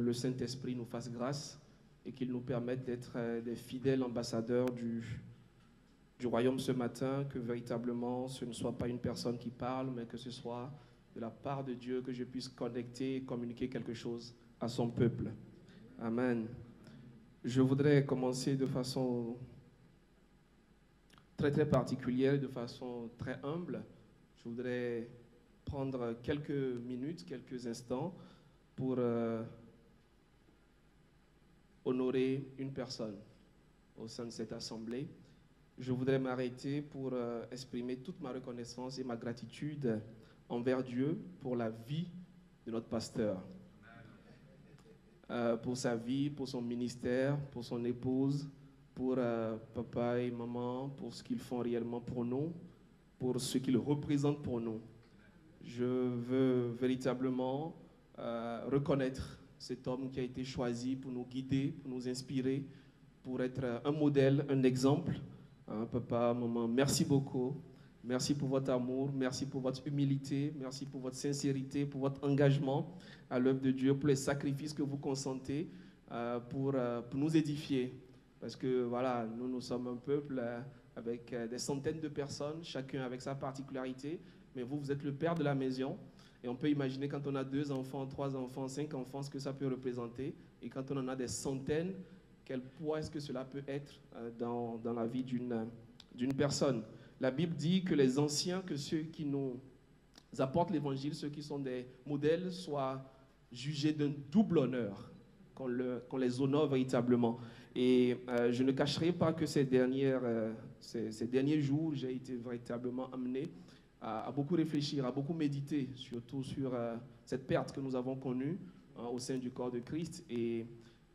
le Saint-Esprit nous fasse grâce et qu'il nous permette d'être des fidèles ambassadeurs du royaume ce matin, que véritablement ce ne soit pas une personne qui parle, mais que ce soit de la part de Dieu, que je puisse connecter et communiquer quelque chose à son peuple. Amen. Je voudrais commencer de façon très très particulière, de façon très humble. Je voudrais prendre quelques minutes, quelques instants pour honorer une personne au sein de cette assemblée. Je voudrais m'arrêter pour exprimer toute ma reconnaissance et ma gratitude envers Dieu pour la vie de notre pasteur. Pour sa vie, pour son ministère, pour son épouse, pour papa et maman, pour ce qu'ils font réellement pour nous, pour ce qu'ils représentent pour nous. Je veux véritablement reconnaître cet homme qui a été choisi pour nous guider, pour nous inspirer, pour être un modèle, un exemple. Papa, maman, merci beaucoup. Merci pour votre amour, merci pour votre humilité, merci pour votre sincérité, pour votre engagement à l'œuvre de Dieu, pour les sacrifices que vous consentez pour nous édifier. Parce que voilà, nous sommes un peuple avec des centaines de personnes, chacun avec sa particularité, mais vous êtes le père de la maison. Et on peut imaginer quand on a 2 enfants, 3 enfants, 5 enfants, ce que ça peut représenter. Et quand on en a des centaines, quel poids est-ce que cela peut être dans la vie d'une personne. La Bible dit que les anciens, que ceux qui nous apportent l'évangile, ceux qui sont des modèles, soient jugés d'un double honneur, qu'on les honore véritablement. Et je ne cacherai pas que ces derniers jours, j'ai été véritablement amené à beaucoup réfléchir, à beaucoup méditer, surtout sur cette perte que nous avons connue au sein du corps de Christ. Et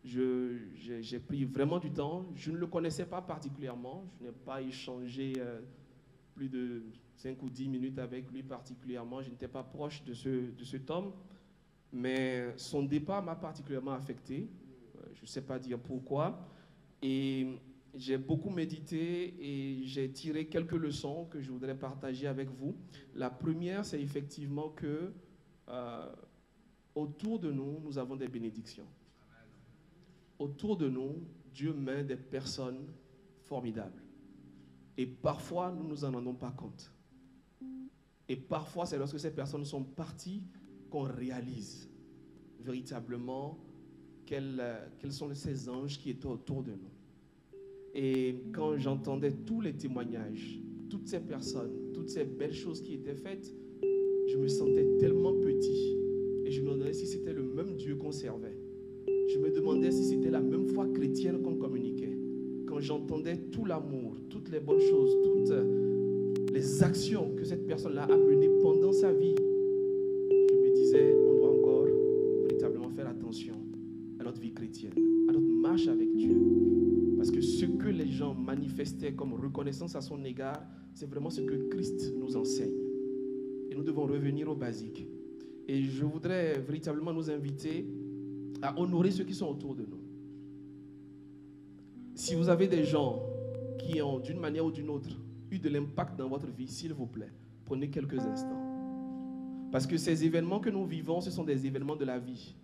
j'ai pris vraiment du temps. Je ne le connaissais pas particulièrement. Je n'ai pas échangé plus de 5 ou 10 minutes avec lui particulièrement. Je n'étais pas proche de cet homme. Mais son départ m'a particulièrement affecté. Je ne sais pas dire pourquoi. Et j'ai beaucoup médité et j'ai tiré quelques leçons que je voudrais partager avec vous. La première, c'est effectivement que autour de nous, nous avons des bénédictions. Autour de nous, Dieu met des personnes formidables. Et parfois, nous ne nous en rendons pas compte. Et parfois, c'est lorsque ces personnes sont parties qu'on réalise véritablement quels sont ces anges qui étaient autour de nous. Et quand j'entendais tous les témoignages, toutes ces personnes, toutes ces belles choses qui étaient faites, je me sentais tellement petit. Et je me demandais si c'était le même Dieu qu'on servait. Je me demandais si c'était la même foi chrétienne qu'on communiquait. Quand j'entendais tout l'amour, toutes les bonnes choses, toutes les actions que cette personne-là a menées pendant sa vie, je me disais, on doit encore véritablement faire attention à notre vie chrétienne, à notre marche avec Dieu. Parce que ce que les gens manifestaient comme reconnaissance à son égard, c'est vraiment ce que Christ nous enseigne. Et nous devons revenir au basique. Et je voudrais véritablement nous inviter à honorer ceux qui sont autour de nous. Si vous avez des gens qui ont, d'une manière ou d'une autre, eu de l'impact dans votre vie, s'il vous plaît, prenez quelques instants. Parce que ces événements que nous vivons, ce sont des événements de la vie.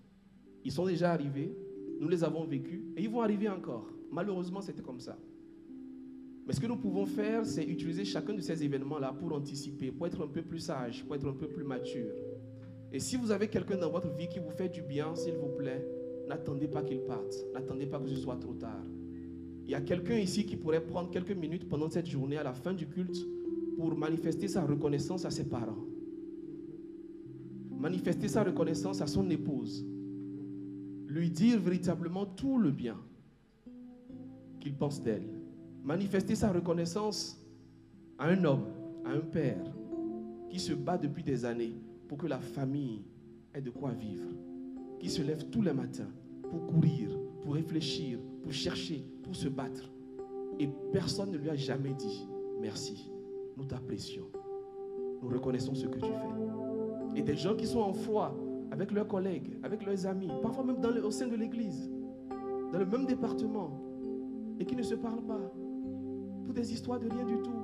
Ils sont déjà arrivés, nous les avons vécus, et ils vont arriver encore. Malheureusement, c'était comme ça. Mais ce que nous pouvons faire, c'est utiliser chacun de ces événements-là pour anticiper, pour être un peu plus sage, pour être un peu plus mature. Et si vous avez quelqu'un dans votre vie qui vous fait du bien, s'il vous plaît, n'attendez pas qu'il parte. N'attendez pas que ce soit trop tard. Il y a quelqu'un ici qui pourrait prendre quelques minutes pendant cette journée, à la fin du culte, pour manifester sa reconnaissance à ses parents. Manifester sa reconnaissance à son épouse. Lui dire véritablement tout le bien qu'il pense d'elle. Manifester sa reconnaissance à un homme, à un père, qui se bat depuis des années pour que la famille ait de quoi vivre. Qui se lève tous les matins pour courir, pour réfléchir, pour chercher, pour se battre. Et personne ne lui a jamais dit merci. Nous t'apprécions. Nous reconnaissons ce que tu fais. Et des gens qui sont en foi avec leurs collègues, avec leurs amis, parfois même au sein de l'église, dans le même département, et qui ne se parlent pas, pour des histoires de rien du tout.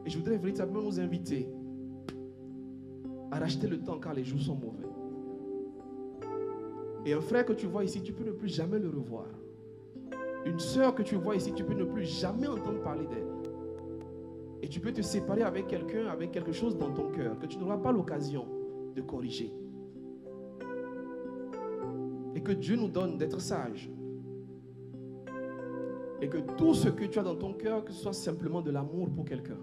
Et je voudrais véritablement nous inviter à racheter le temps car les jours sont mauvais. Et un frère que tu vois ici, tu peux ne plus jamais le revoir. Une sœur que tu vois ici, tu peux ne plus jamais entendre parler d'elle. Et tu peux te séparer avec quelqu'un, avec quelque chose dans ton cœur que tu n'auras pas l'occasion de corriger. Et que Dieu nous donne d'être sages. Et que tout ce que tu as dans ton cœur, que ce soit simplement de l'amour pour quelqu'un.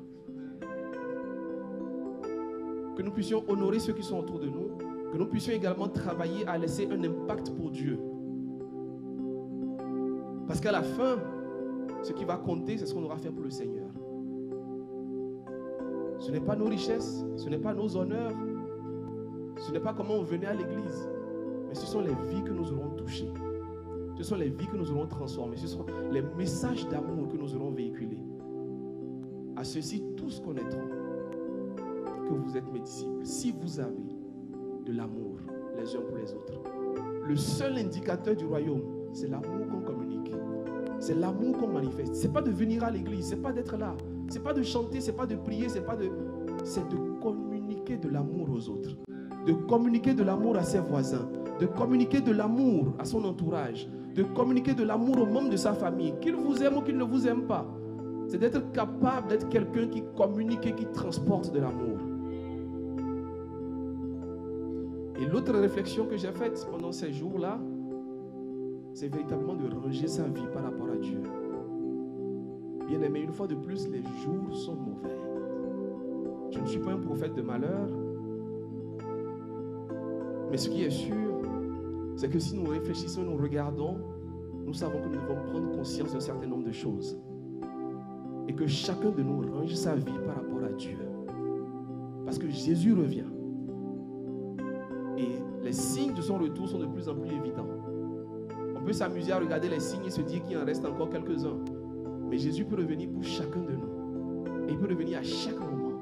Que nous puissions honorer ceux qui sont autour de nous. Que nous puissions également travailler à laisser un impact pour Dieu. Parce qu'à la fin, ce qui va compter, c'est ce qu'on aura fait pour le Seigneur. Ce n'est pas nos richesses, ce n'est pas nos honneurs, ce n'est pas comment on venait à l'église, mais ce sont les vies que nous aurons touchées. Ce sont les vies que nous aurons transformées. Ce sont les messages d'amour que nous aurons véhiculés. À ceux-ci, tous connaîtront que vous êtes mes disciples. Si vous avez de l'amour les uns pour les autres. Le seul indicateur du royaume, c'est l'amour qu'on communique. C'est l'amour qu'on manifeste. Ce n'est pas de venir à l'église, ce n'est pas d'être là. Ce n'est pas de chanter, ce n'est pas de prier, c'est de communiquer de l'amour aux autres. De communiquer de l'amour à ses voisins. De communiquer de l'amour à son entourage. De communiquer de l'amour aux membres de sa famille. Qu'il vous aime ou qu'il ne vous aime pas. C'est d'être capable d'être quelqu'un qui communique et qui transporte de l'amour. Et l'autre réflexion que j'ai faite pendant ces jours-là, c'est véritablement de ranger sa vie par rapport à Dieu. Bien aimé, une fois de plus, les jours sont mauvais. Je ne suis pas un prophète de malheur. Mais ce qui est sûr, c'est que si nous réfléchissons, nous regardons, nous savons que nous devons prendre conscience d'un certain nombre de choses. Et que chacun de nous range sa vie par rapport à Dieu. Parce que Jésus revient. Et les signes de son retour sont de plus en plus évidents. On peut s'amuser à regarder les signes et se dire qu'il en reste encore quelques-uns. Mais Jésus peut revenir pour chacun de nous. Et il peut revenir à chaque moment.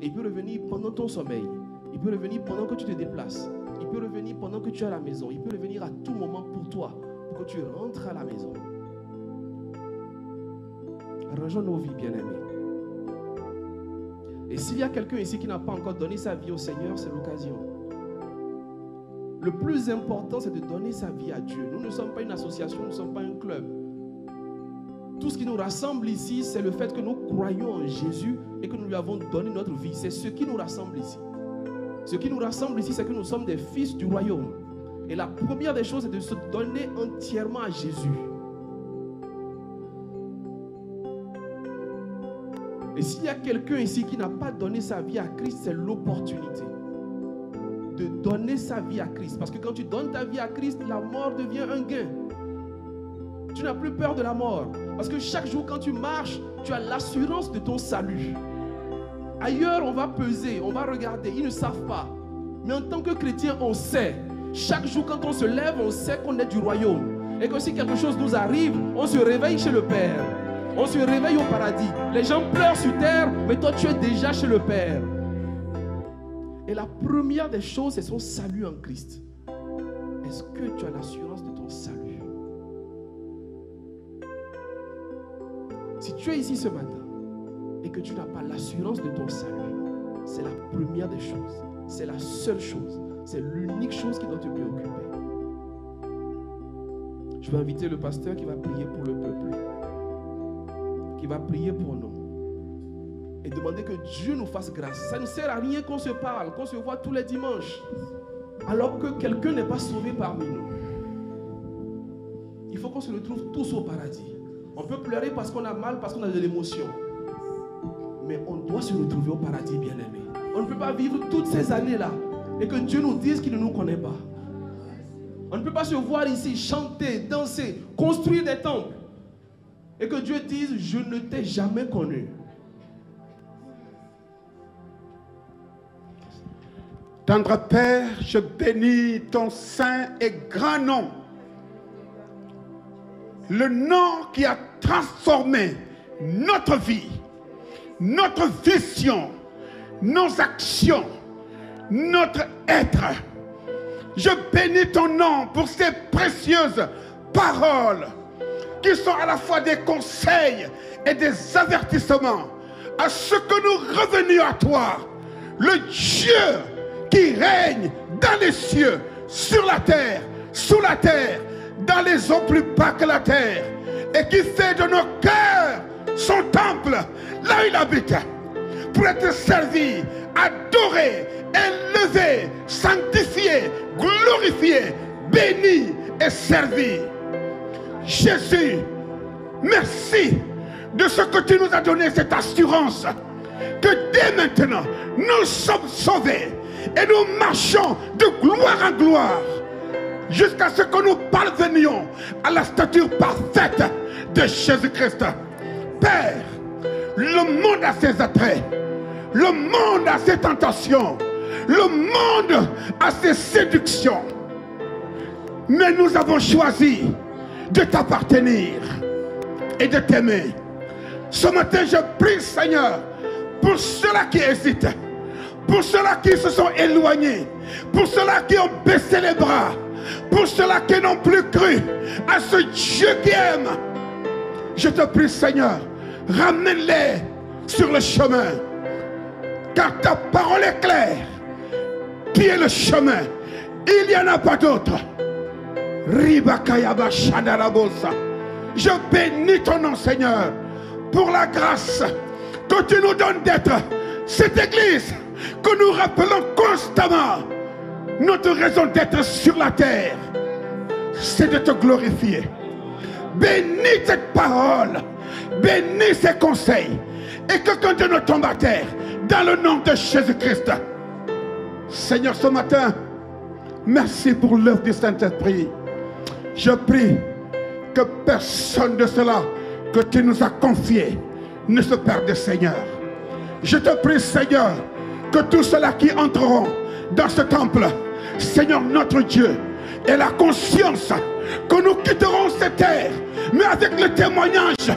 Et il peut revenir pendant ton sommeil. Il peut revenir pendant que tu te déplaces. Il peut revenir pendant que tu es à la maison. Il peut revenir à tout moment pour toi, pour que tu rentres à la maison. Rangeons nos vies, bien-aimés. Et s'il y a quelqu'un ici qui n'a pas encore donné sa vie au Seigneur, c'est l'occasion. Le plus important, c'est de donner sa vie à Dieu. Nous ne sommes pas une association, nous ne sommes pas un club. Tout ce qui nous rassemble ici, c'est le fait que nous croyons en Jésus et que nous lui avons donné notre vie. C'est ce qui nous rassemble ici. Ce qui nous rassemble ici, c'est que nous sommes des fils du royaume. Et la première des choses, c'est de se donner entièrement à Jésus. Et s'il y a quelqu'un ici qui n'a pas donné sa vie à Christ, c'est l'opportunité de donner sa vie à Christ. Parce que quand tu donnes ta vie à Christ, la mort devient un gain. Tu n'as plus peur de la mort. Parce que chaque jour quand tu marches, tu as l'assurance de ton salut. Ailleurs, on va peser, on va regarder, ils ne savent pas. Mais en tant que chrétien, on sait. Chaque jour quand on se lève, on sait qu'on est du royaume. Et que si quelque chose nous arrive, on se réveille chez le Père. On se réveille au paradis. Les gens pleurent sur terre, mais toi tu es déjà chez le Père. Et la première des choses, c'est son salut en Christ. Est-ce que tu as l'assurance de ton salut? Si tu es ici ce matin et que tu n'as pas l'assurance de ton salut, c'est la première des choses. C'est la seule chose. C'est l'unique chose qui doit te préoccuper. Je vais inviter le pasteur qui va prier pour le peuple. Qui va prier pour nous. Et demander que Dieu nous fasse grâce. Ça ne sert à rien qu'on se parle, qu'on se voit tous les dimanches, alors que quelqu'un n'est pas sauvé parmi nous. Il faut qu'on se retrouve tous au paradis. On peut pleurer parce qu'on a mal, parce qu'on a de l'émotion. Mais on doit se retrouver au paradis, bien-aimé. On ne peut pas vivre toutes ces années-là et que Dieu nous dise qu'il ne nous connaît pas. On ne peut pas se voir ici, chanter, danser, construire des temples et que Dieu dise, je ne t'ai jamais connu. Tendre Père, je bénis ton saint et grand nom. Le nom qui a transformé notre vie, notre vision, nos actions, notre être. Je bénis ton nom pour ces précieuses paroles qui sont à la fois des conseils et des avertissements à ce que nous revenions à toi, le Dieu qui règne dans les cieux, sur la terre, sous la terre, dans les eaux plus bas que la terre, et qui fait de nos cœurs son temple, là où il habite, pour être servi, adoré, élevé, sanctifié, glorifié, béni et servi. Jésus, merci de ce que tu nous as donné, cette assurance que dès maintenant nous sommes sauvés et nous marchons de gloire en gloire jusqu'à ce que nous parvenions à la stature parfaite de Jésus-Christ. Père, le monde a ses attraits, le monde a ses tentations, le monde a ses séductions, mais nous avons choisi de t'appartenir et de t'aimer. Ce matin, je prie, Seigneur, pour ceux-là qui hésitent, pour ceux-là qui se sont éloignés, pour ceux-là qui ont baissé les bras, pour ceux-là qui n'ont plus cru à ce Dieu qui aime. Je te prie, Seigneur, ramène-les sur le chemin, car ta parole est claire. Qui est le chemin? Il n'y en a pas d'autre. Je bénis ton nom, Seigneur, pour la grâce que tu nous donnes d'être cette église que nous rappelons constamment. Notre raison d'être sur la terre, c'est de te glorifier. Bénis cette parole, bénis ces conseils, et que quelqu'un de nous tombe à terre dans le nom de Jésus-Christ. Seigneur, ce matin, merci pour l'œuvre du Saint-Esprit. Je prie que personne de cela que tu nous as confié ne se perde, Seigneur. Je te prie, Seigneur, que tous ceux-là qui entreront dans ce temple, Seigneur notre Dieu, aient la conscience que nous quitterons cette terre, mais avec le témoignage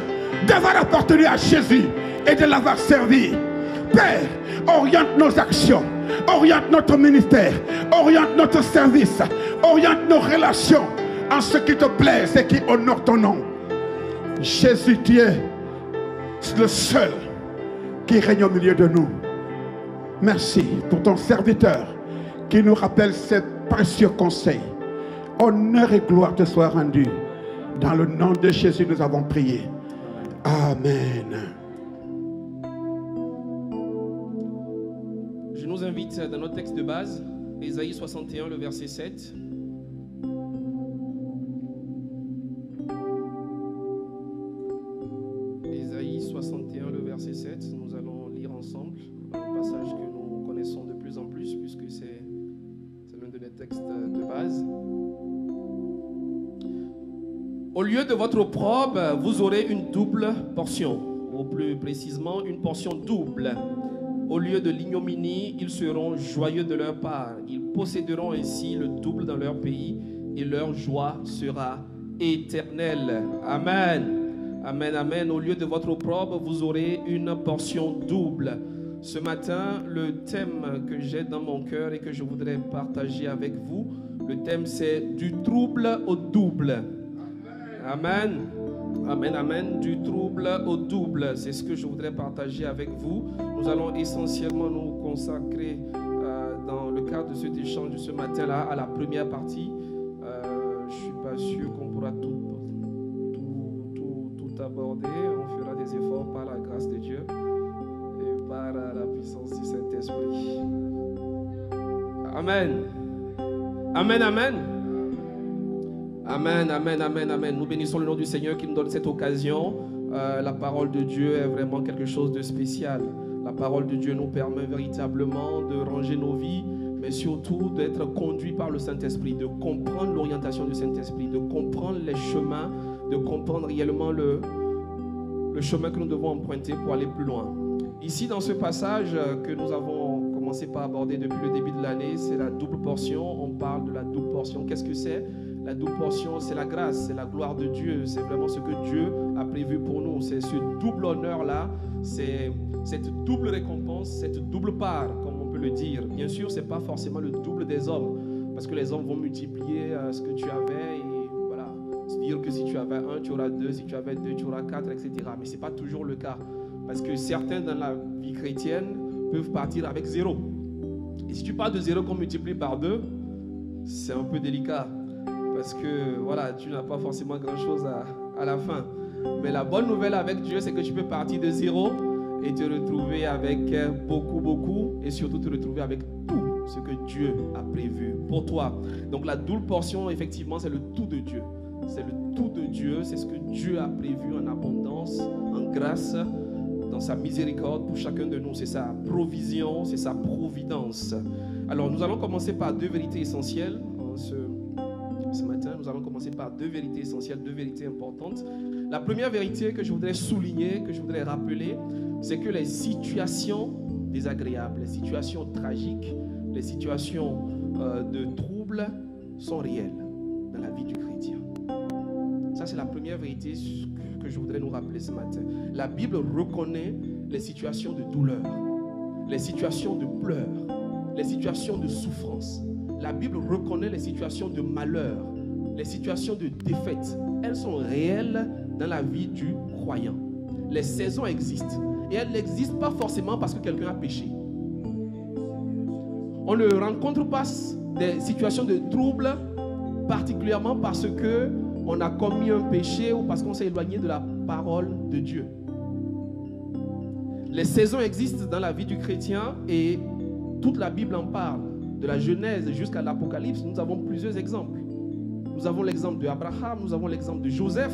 d'avoir appartenu à Jésus et de l'avoir servi. Père, oriente nos actions, oriente notre ministère, oriente notre service, oriente nos relations en ce qui te plaise et qui honore ton nom. Jésus, tu es le seul qui règne au milieu de nous. Merci pour ton serviteur qui nous rappelle ces précieux conseils. Honneur et gloire te soient rendus. Dans le nom de Jésus, nous avons prié. Amen. Je nous invite dans notre texte de base, Ésaïe 61, le verset 7. Ésaïe 61, le verset 7. Nous allons lire ensemble un passage que nous connaissons de plus en plus, puisque c'est l'un de nos textes de base. Au lieu de votre opprobre, vous aurez une double portion, ou plus précisément une portion double. Au lieu de l'ignominie, ils seront joyeux de leur part. Ils posséderont ainsi le double dans leur pays et leur joie sera éternelle. Amen. Amen, amen. Au lieu de votre opprobre, vous aurez une portion double. Ce matin, le thème que j'ai dans mon cœur et que je voudrais partager avec vous, le thème c'est du trouble au double. Amen. Amen, amen. Du trouble au double. C'est ce que je voudrais partager avec vous. Nous allons essentiellement nous consacrer dans le cadre de cet échange de ce matin-là à la première partie. Je ne suis pas sûr qu'on pourra tout aborder. On fera des efforts par la grâce de Dieu et par la puissance du Saint-Esprit. Amen. Amen, amen. Amen, amen, amen, amen. Nous bénissons le nom du Seigneur qui nous donne cette occasion. La parole de Dieu est vraiment quelque chose de spécial. La parole de Dieu nous permet véritablement de ranger nos vies, mais surtout d'être conduits par le Saint-Esprit, de comprendre l'orientation du Saint-Esprit, de comprendre les chemins, de comprendre réellement le chemin que nous devons emprunter pour aller plus loin. Ici, dans ce passage que nous avons commencé par aborder depuis le début de l'année, c'est la double portion. On parle de la double portion. Qu'est-ce que c'est ? La double portion, c'est la grâce, c'est la gloire de Dieu. C'est vraiment ce que Dieu a prévu pour nous. C'est ce double honneur-là, c'est cette double récompense, cette double part, comme on peut le dire. Bien sûr, ce n'est pas forcément le double des hommes, parce que les hommes vont multiplier ce que tu avais et voilà, se dire que si tu avais 1, tu auras 2, si tu avais 2, tu auras 4, etc. Mais ce n'est pas toujours le cas, parce que certains dans la vie chrétienne peuvent partir avec 0. Et si tu pars de 0 qu'on multiplie par 2, c'est un peu délicat. parce que voilà, tu n'as pas forcément grand-chose à la fin. Mais la bonne nouvelle avec Dieu, c'est que tu peux partir de zéro et te retrouver avec beaucoup, et surtout te retrouver avec tout ce que Dieu a prévu pour toi. Donc la double portion, effectivement, c'est le tout de Dieu. C'est le tout de Dieu, c'est ce que Dieu a prévu en abondance, en grâce, dans sa miséricorde pour chacun de nous. C'est sa provision, c'est sa providence. Alors nous allons commencer par deux vérités essentielles. Ce matin, nous allons commencer par deux vérités essentielles, deux vérités importantes. La première vérité que je voudrais souligner, que je voudrais rappeler, c'est que les situations désagréables, les situations tragiques, les situations de troubles sont réelles dans la vie du chrétien. Ça, c'est la première vérité que je voudrais nous rappeler ce matin. La Bible reconnaît les situations de douleur, les situations de pleurs, les situations de souffrance. La Bible reconnaît les situations de malheur, les situations de défaite. Elles sont réelles dans la vie du croyant. Les saisons existent. Et elles n'existent pas forcément parce que quelqu'un a péché. On ne rencontre pas des situations de trouble particulièrement parce qu'on a commis un péché ou parce qu'on s'est éloigné de la parole de Dieu. Les saisons existent dans la vie du chrétien et toute la Bible en parle. De la Genèse jusqu'à l'Apocalypse, nous avons plusieurs exemples. Nous avons l'exemple d'Abraham, nous avons l'exemple de Joseph,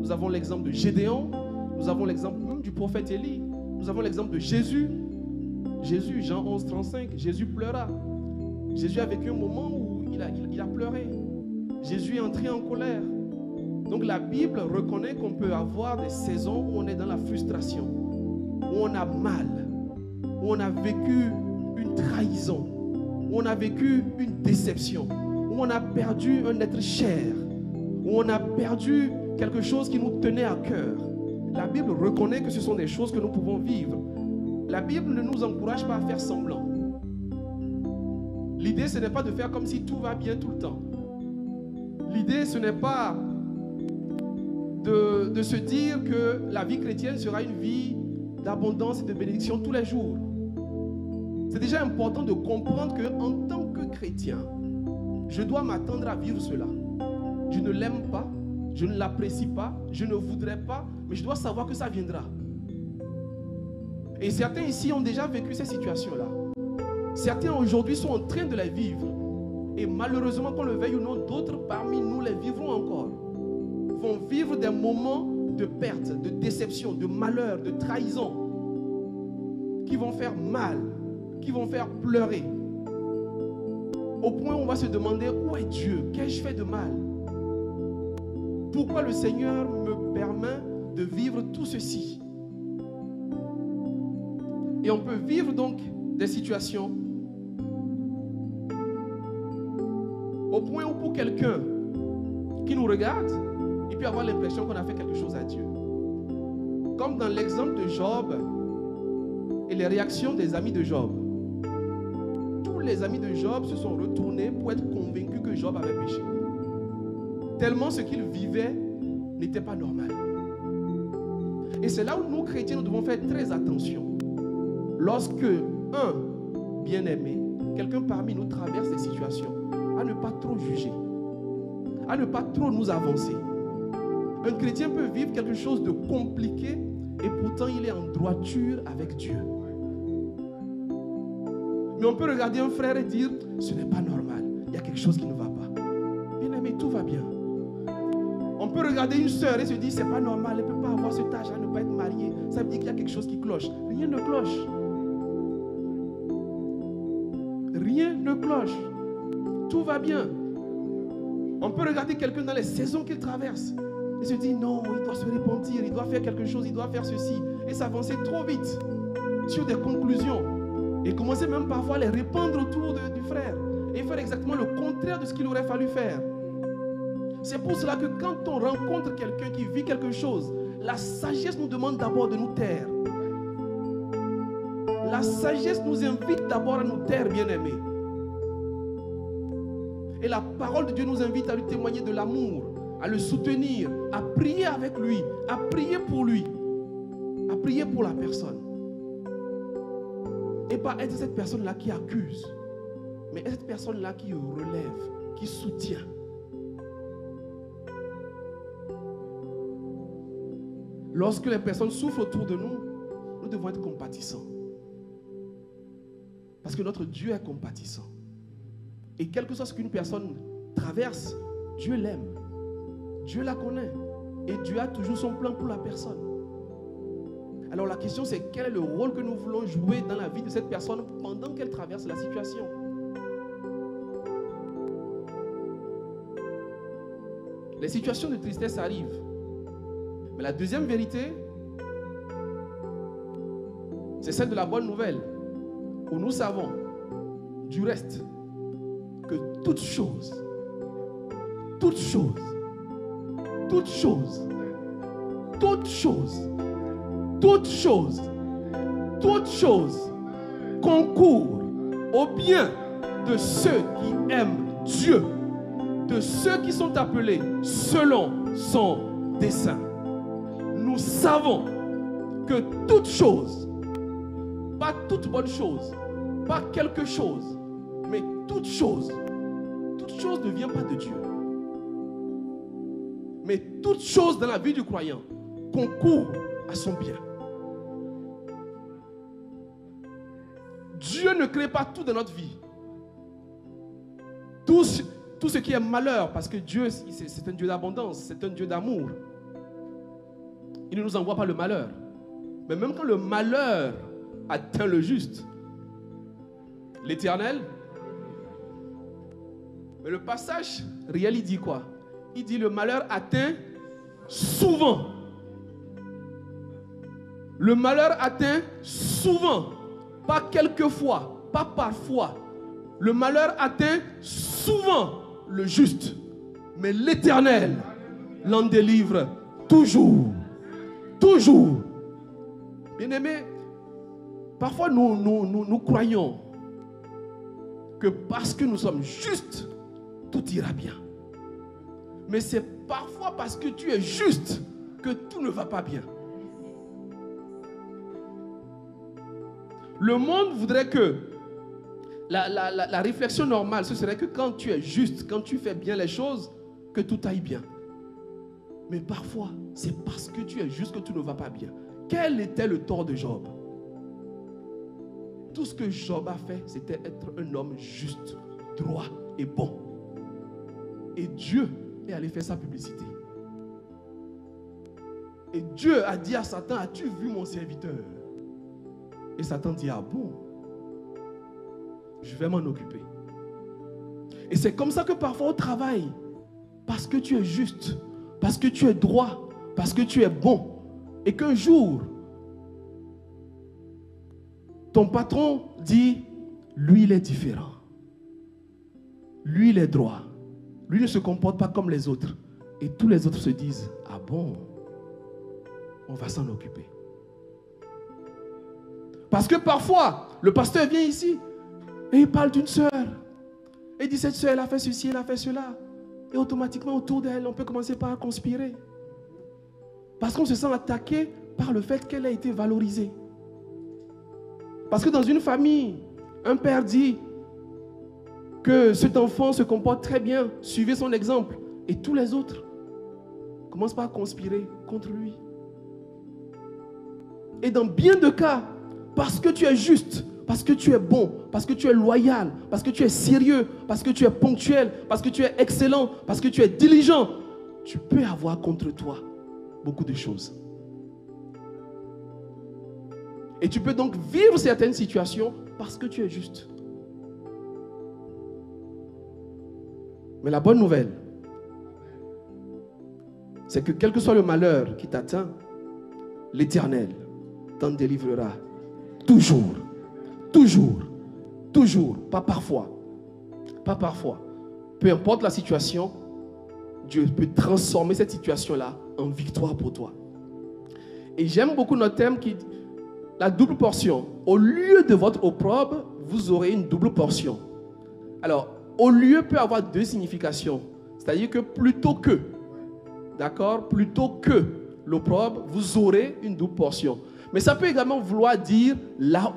nous avons l'exemple de Gédéon, nous avons l'exemple même du prophète Élie, nous avons l'exemple de Jésus. Jésus, Jean 11, 35, Jésus pleura. Jésus a vécu un moment où il a pleuré. Jésus est entré en colère. Donc la Bible reconnaît qu'on peut avoir des saisons où on est dans la frustration, où on a mal, où on a vécu une trahison, où on a vécu une déception, où on a perdu un être cher, où on a perdu quelque chose qui nous tenait à cœur. La Bible reconnaît que ce sont des choses que nous pouvons vivre. La Bible ne nous encourage pas à faire semblant. L'idée, ce n'est pas de faire comme si tout va bien tout le temps. L'idée, ce n'est pas de se dire que la vie chrétienne sera une vie d'abondance et de bénédiction tous les jours. C'est déjà important de comprendre qu'en tant que chrétien, je dois m'attendre à vivre cela. Je ne l'aime pas, je ne l'apprécie pas, je ne voudrais pas, mais je dois savoir que ça viendra. Et certains ici ont déjà vécu ces situations-là. Certains aujourd'hui sont en train de les vivre. Et malheureusement, qu'on le veuille ou non, d'autres parmi nous les vivront encore. Vont vivre des moments de perte, de déception, de malheur, de trahison, qui vont faire mal, qui vont faire pleurer. Au point où on va se demander, où est Dieu? Qu'ai-je fait de mal? Pourquoi le Seigneur me permet de vivre tout ceci? Et on peut vivre donc des situations au point où pour quelqu'un qui nous regarde, il peut avoir l'impression qu'on a fait quelque chose à Dieu. Comme dans l'exemple de Job et les réactions des amis de Job. Tous les amis de Job se sont retournés pour être convaincus que Job avait péché. Tellement ce qu'il vivait n'était pas normal. Et c'est là où nous, chrétiens, nous devons faire très attention. Lorsque un bien-aimé, quelqu'un parmi nous traverse des situations, à ne pas trop juger, à ne pas trop nous avancer. Un chrétien peut vivre quelque chose de compliqué et pourtant il est en droiture avec Dieu. Mais on peut regarder un frère et dire, ce n'est pas normal, il y a quelque chose qui ne va pas. Bien-aimé, tout va bien. On peut regarder une sœur et se dire, c'est pas normal, elle ne peut pas avoir cet âge, elle ne peut pas être mariée. Ça veut dire qu'il y a quelque chose qui cloche. Rien ne cloche. Rien ne cloche. Tout va bien. On peut regarder quelqu'un dans les saisons qu'il traverse et se dire, non, il doit se repentir, il doit faire quelque chose, il doit faire ceci. Et s'avancer trop vite sur des conclusions. Et commencer même parfois à les répandre autour du frère. Et faire exactement le contraire de ce qu'il aurait fallu faire. C'est pour cela que quand on rencontre quelqu'un qui vit quelque chose, la sagesse nous demande d'abord de nous taire. La sagesse nous invite d'abord à nous taire, bien-aimés. Et la parole de Dieu nous invite à lui témoigner de l'amour, à le soutenir, à prier avec lui, à prier pour lui, à prier pour la personne. Et pas être cette personne-là qui accuse, mais être cette personne-là qui relève, qui soutient. lorsque les personnes souffrent autour de nous, nous devons être compatissants. Parce que notre Dieu est compatissant. Et quel que soit ce qu'une personne traverse, Dieu l'aime. Dieu la connaît. Et Dieu a toujours son plan pour la personne. Alors la question c'est quel est le rôle que nous voulons jouer dans la vie de cette personne pendant qu'elle traverse la situation. Les situations de tristesse arrivent. Mais la deuxième vérité, c'est celle de la bonne nouvelle, où nous savons du reste que toute chose concourt au bien de ceux qui aiment Dieu, de ceux qui sont appelés selon son dessein. Nous savons que toute chose, pas toute bonne chose, pas quelque chose, mais toute chose ne vient pas de Dieu. Mais toute chose dans la vie du croyant concourt à son bien. Dieu ne crée pas tout dans notre vie. Tout ce qui est malheur, parce que Dieu, c'est un Dieu d'abondance, c'est un Dieu d'amour. Il ne nous envoie pas le malheur. Mais même quand le malheur atteint le juste, l'Éternel, mais le passage réel, il dit quoi? Il dit le malheur atteint souvent. Le malheur atteint souvent, pas quelquefois, pas parfois. Le malheur atteint souvent le juste, mais l'Éternel l'en délivre toujours. Toujours. Bien-aimés, parfois nous croyons que parce que nous sommes justes, tout ira bien. Mais c'est parfois parce que tu es juste que tout ne va pas bien. Le monde voudrait que la réflexion normale, ce serait que quand tu es juste, quand tu fais bien les choses, que tout aille bien. Mais parfois, c'est parce que tu es juste que tout ne va pas bien. Quel était le tort de Job? Tout ce que Job a fait, c'était être un homme juste, droit et bon. Et Dieu est allé faire sa publicité. Et Dieu a dit à Satan, as-tu vu mon serviteur? Et Satan dit, ah bon? Je vais m'en occuper. Et c'est comme ça que parfois au travail, parce que tu es juste, parce que tu es droit, parce que tu es bon, et qu'un jour, ton patron dit, lui il est différent. Lui il est droit. Lui ne se comporte pas comme les autres. Et tous les autres se disent, ah bon, on va s'en occuper. Parce que parfois, le pasteur vient ici et il parle d'une sœur. Et il dit, cette sœur, elle a fait ceci, elle a fait cela. Et automatiquement, autour d'elle, on peut commencer par conspirer. Parce qu'on se sent attaqué par le fait qu'elle a été valorisée. Parce que dans une famille, un père dit que cet enfant se comporte très bien, suivez son exemple. Et tous les autres commencent par conspirer contre lui. Et dans bien de cas, parce que tu es juste, parce que tu es bon, parce que tu es loyal, parce que tu es sérieux, parce que tu es ponctuel, parce que tu es excellent, parce que tu es diligent, tu peux avoir contre toi beaucoup de choses. Et tu peux donc vivre certaines situations parce que tu es juste. Mais la bonne nouvelle, c'est que quel que soit le malheur qui t'atteint, l'Éternel t'en délivrera toujours. Toujours. Toujours. Pas parfois. Pas parfois. Peu importe la situation, Dieu peut transformer cette situation-là en victoire pour toi. Et j'aime beaucoup notre thème qui dit la double portion. Au lieu de votre opprobre, vous aurez une double portion. Alors, au lieu peut avoir deux significations. C'est-à-dire que plutôt que, d'accord, plutôt que l'opprobre, vous aurez une double portion. Mais ça peut également vouloir dire là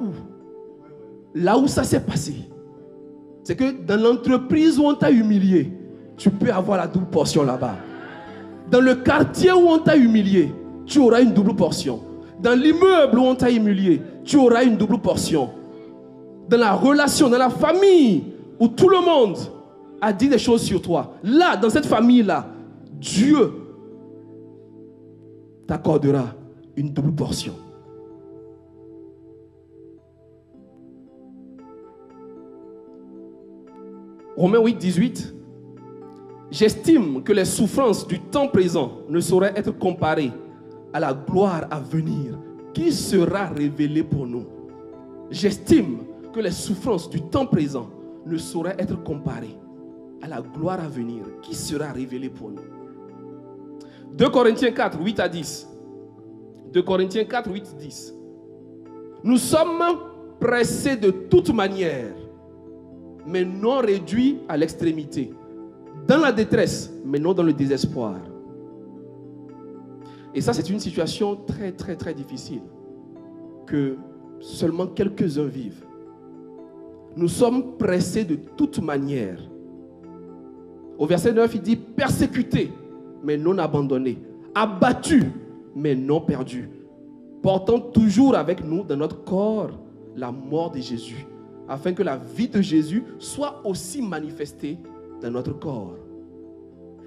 où ça s'est passé. C'est que dans l'entreprise où on t'a humilié, tu peux avoir la double portion là-bas. Dans le quartier où on t'a humilié, tu auras une double portion. Dans l'immeuble où on t'a humilié, tu auras une double portion. Dans la relation, dans la famille, où tout le monde a dit des choses sur toi. Là, dans cette famille-là, Dieu t'accordera une double portion. Romains 8, 18. J'estime que les souffrances du temps présent ne sauraient être comparées à la gloire à venir qui sera révélée pour nous. J'estime que les souffrances du temps présent ne sauraient être comparées à la gloire à venir qui sera révélée pour nous. 2 Corinthiens 4, 8 à 10. 2 Corinthiens 4, 8, 10. Nous sommes pressés de toute manière, mais non réduits à l'extrémité. Dans la détresse, mais non dans le désespoir. Et ça, c'est une situation très, très, très difficile que seulement quelques-uns vivent. Nous sommes pressés de toute manière. Au verset 9, il dit persécutés, mais non abandonnés. Abattus, mais non perdus. Portant toujours avec nous dans notre corps la mort de Jésus, afin que la vie de Jésus soit aussi manifestée dans notre corps.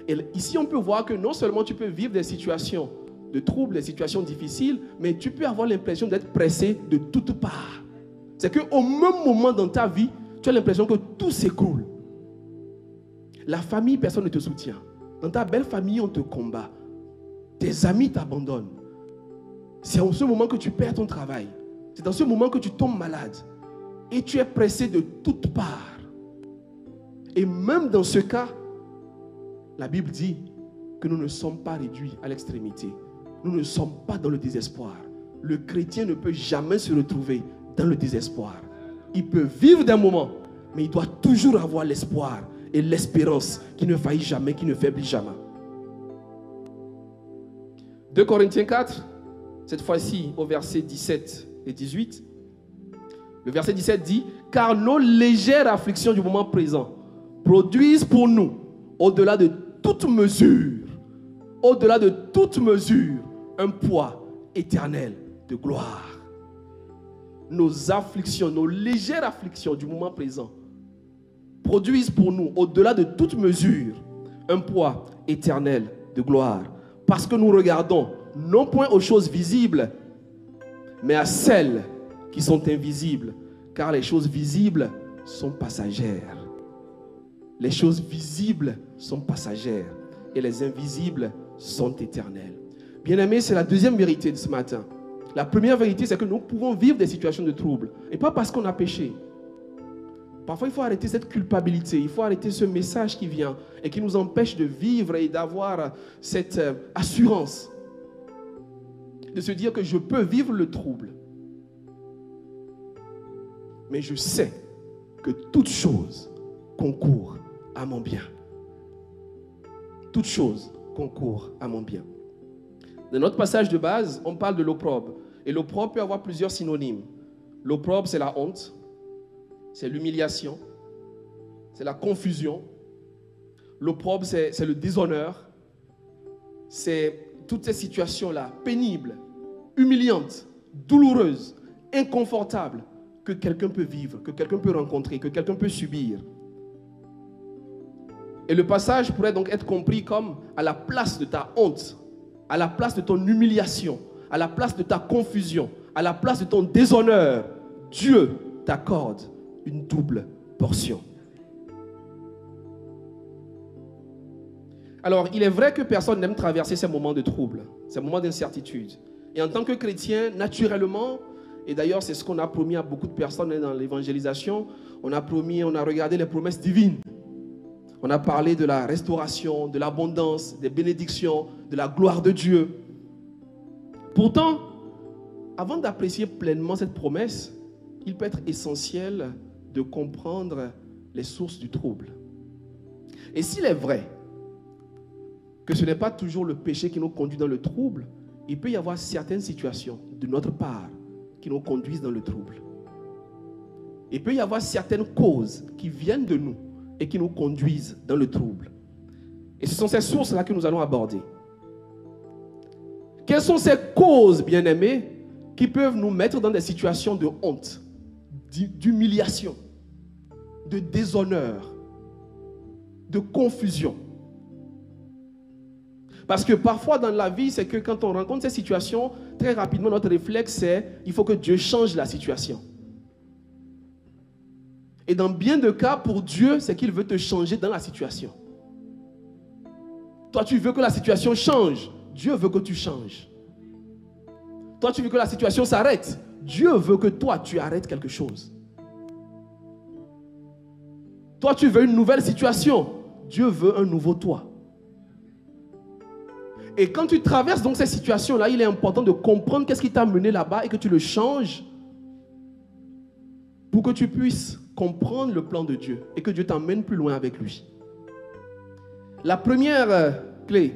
Et ici, on peut voir que non seulement tu peux vivre des situations de troubles, des situations difficiles, mais tu peux avoir l'impression d'être pressé de toutes parts. C'est qu'au même moment dans ta vie, tu as l'impression que tout s'écroule. La famille, personne ne te soutient. Dans ta belle famille, on te combat. Tes amis t'abandonnent. C'est en ce moment que tu perds ton travail. C'est dans ce moment que tu tombes malade. Et tu es pressé de toutes parts. Et même dans ce cas, la Bible dit que nous ne sommes pas réduits à l'extrémité. Nous ne sommes pas dans le désespoir. Le chrétien ne peut jamais se retrouver dans le désespoir. Il peut vivre d'un moment, mais il doit toujours avoir l'espoir et l'espérance qui ne faillit jamais, qui ne faiblit jamais. 2 Corinthiens 4, cette fois-ci au verset 17 et 18. Le verset 17 dit « Car nos légères afflictions du moment présent produisent pour nous, au-delà de toute mesure, un poids éternel de gloire. » Nos afflictions, nos légères afflictions du moment présent produisent pour nous, au-delà de toute mesure, un poids éternel de gloire. Parce que nous regardons non point aux choses visibles, mais à celles qui sont invisibles. Car les choses visibles sont passagères. Les choses visibles sont passagères et les invisibles sont éternelles. Bien-aimés, c'est la deuxième vérité de ce matin. La première vérité, c'est que nous pouvons vivre des situations de trouble. Et pas parce qu'on a péché. Parfois, il faut arrêter cette culpabilité. Il faut arrêter ce message qui vient et qui nous empêche de vivre et d'avoir cette assurance. De se dire que je peux vivre le trouble. Mais je sais que toute chose concourt à mon bien. Toute chose concourt à mon bien. Dans notre passage de base, on parle de l'opprobre. Et l'opprobre peut avoir plusieurs synonymes. L'opprobre, c'est la honte, c'est l'humiliation, c'est la confusion. L'opprobre, c'est le déshonneur. C'est toutes ces situations-là, pénibles, humiliantes, douloureuses, inconfortables, que quelqu'un peut vivre, que quelqu'un peut rencontrer, que quelqu'un peut subir. Et le passage pourrait donc être compris comme à la place de ta honte, à la place de ton humiliation, à la place de ta confusion, à la place de ton déshonneur, Dieu t'accorde une double portion. Alors, il est vrai que personne n'aime traverser ces moments de trouble, ces moments d'incertitude. Et en tant que chrétien, naturellement, et d'ailleurs c'est ce qu'on a promis à beaucoup de personnes dans l'évangélisation, on a regardé les promesses divines. On a parlé de la restauration, de l'abondance, des bénédictions, de la gloire de Dieu. Pourtant, avant d'apprécier pleinement cette promesse, il peut être essentiel de comprendre les sources du trouble. Et s'il est vrai que ce n'est pas toujours le péché qui nous conduit dans le trouble, il peut y avoir certaines situations de notre part qui nous conduisent dans le trouble. Il peut y avoir certaines causes qui viennent de nous et qui nous conduisent dans le trouble. Et ce sont ces sources-là que nous allons aborder. Quelles sont ces causes, bien-aimés, qui peuvent nous mettre dans des situations de honte, d'humiliation, de déshonneur, de confusion? Parce que parfois dans la vie, c'est que quand on rencontre ces situations, très rapidement notre réflexe c'est il faut que Dieu change la situation. Et dans bien de cas, pour Dieu, c'est qu'il veut te changer dans la situation. Toi, tu veux que la situation change. Dieu veut que tu changes. Toi, tu veux que la situation s'arrête. Dieu veut que toi, tu arrêtes quelque chose. Toi, tu veux une nouvelle situation. Dieu veut un nouveau toi. Et quand tu traverses donc ces situations-là, il est important de comprendre qu'est-ce qui t'a mené là-bas et que tu le changes pour que tu puisses comprendre le plan de Dieu et que Dieu t'emmène plus loin avec lui. La première clé,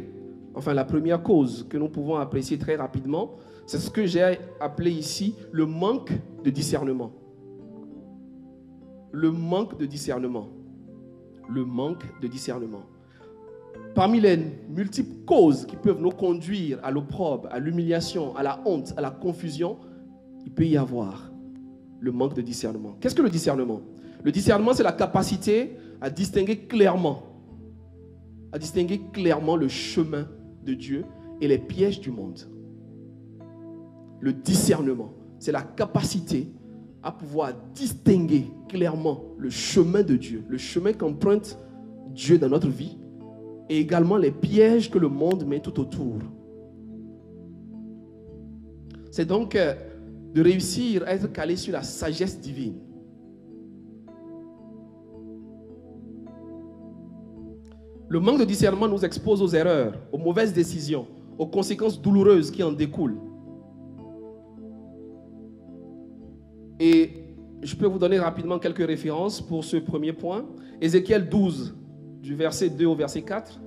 enfin la première cause que nous pouvons apprécier très rapidement, c'est ce que j'ai appelé ici le manque de discernement. Le manque de discernement. Le manque de discernement. Parmi les multiples causes qui peuvent nous conduire à l'opprobre, à l'humiliation, à la honte, à la confusion, il peut y avoir le manque de discernement. Qu'est-ce que le discernement? Le discernement, c'est la capacité à distinguer clairement le chemin de Dieu et les pièges du monde. Le discernement, c'est la capacité à pouvoir distinguer clairement le chemin de Dieu, le chemin qu'emprunte Dieu dans notre vie, et également les pièges que le monde met tout autour. C'est donc de réussir à être calé sur la sagesse divine. Le manque de discernement nous expose aux erreurs, aux mauvaises décisions, aux conséquences douloureuses qui en découlent. Et je peux vous donner rapidement quelques références pour ce premier point. Ézéchiel 12, du verset 2 au verset 4.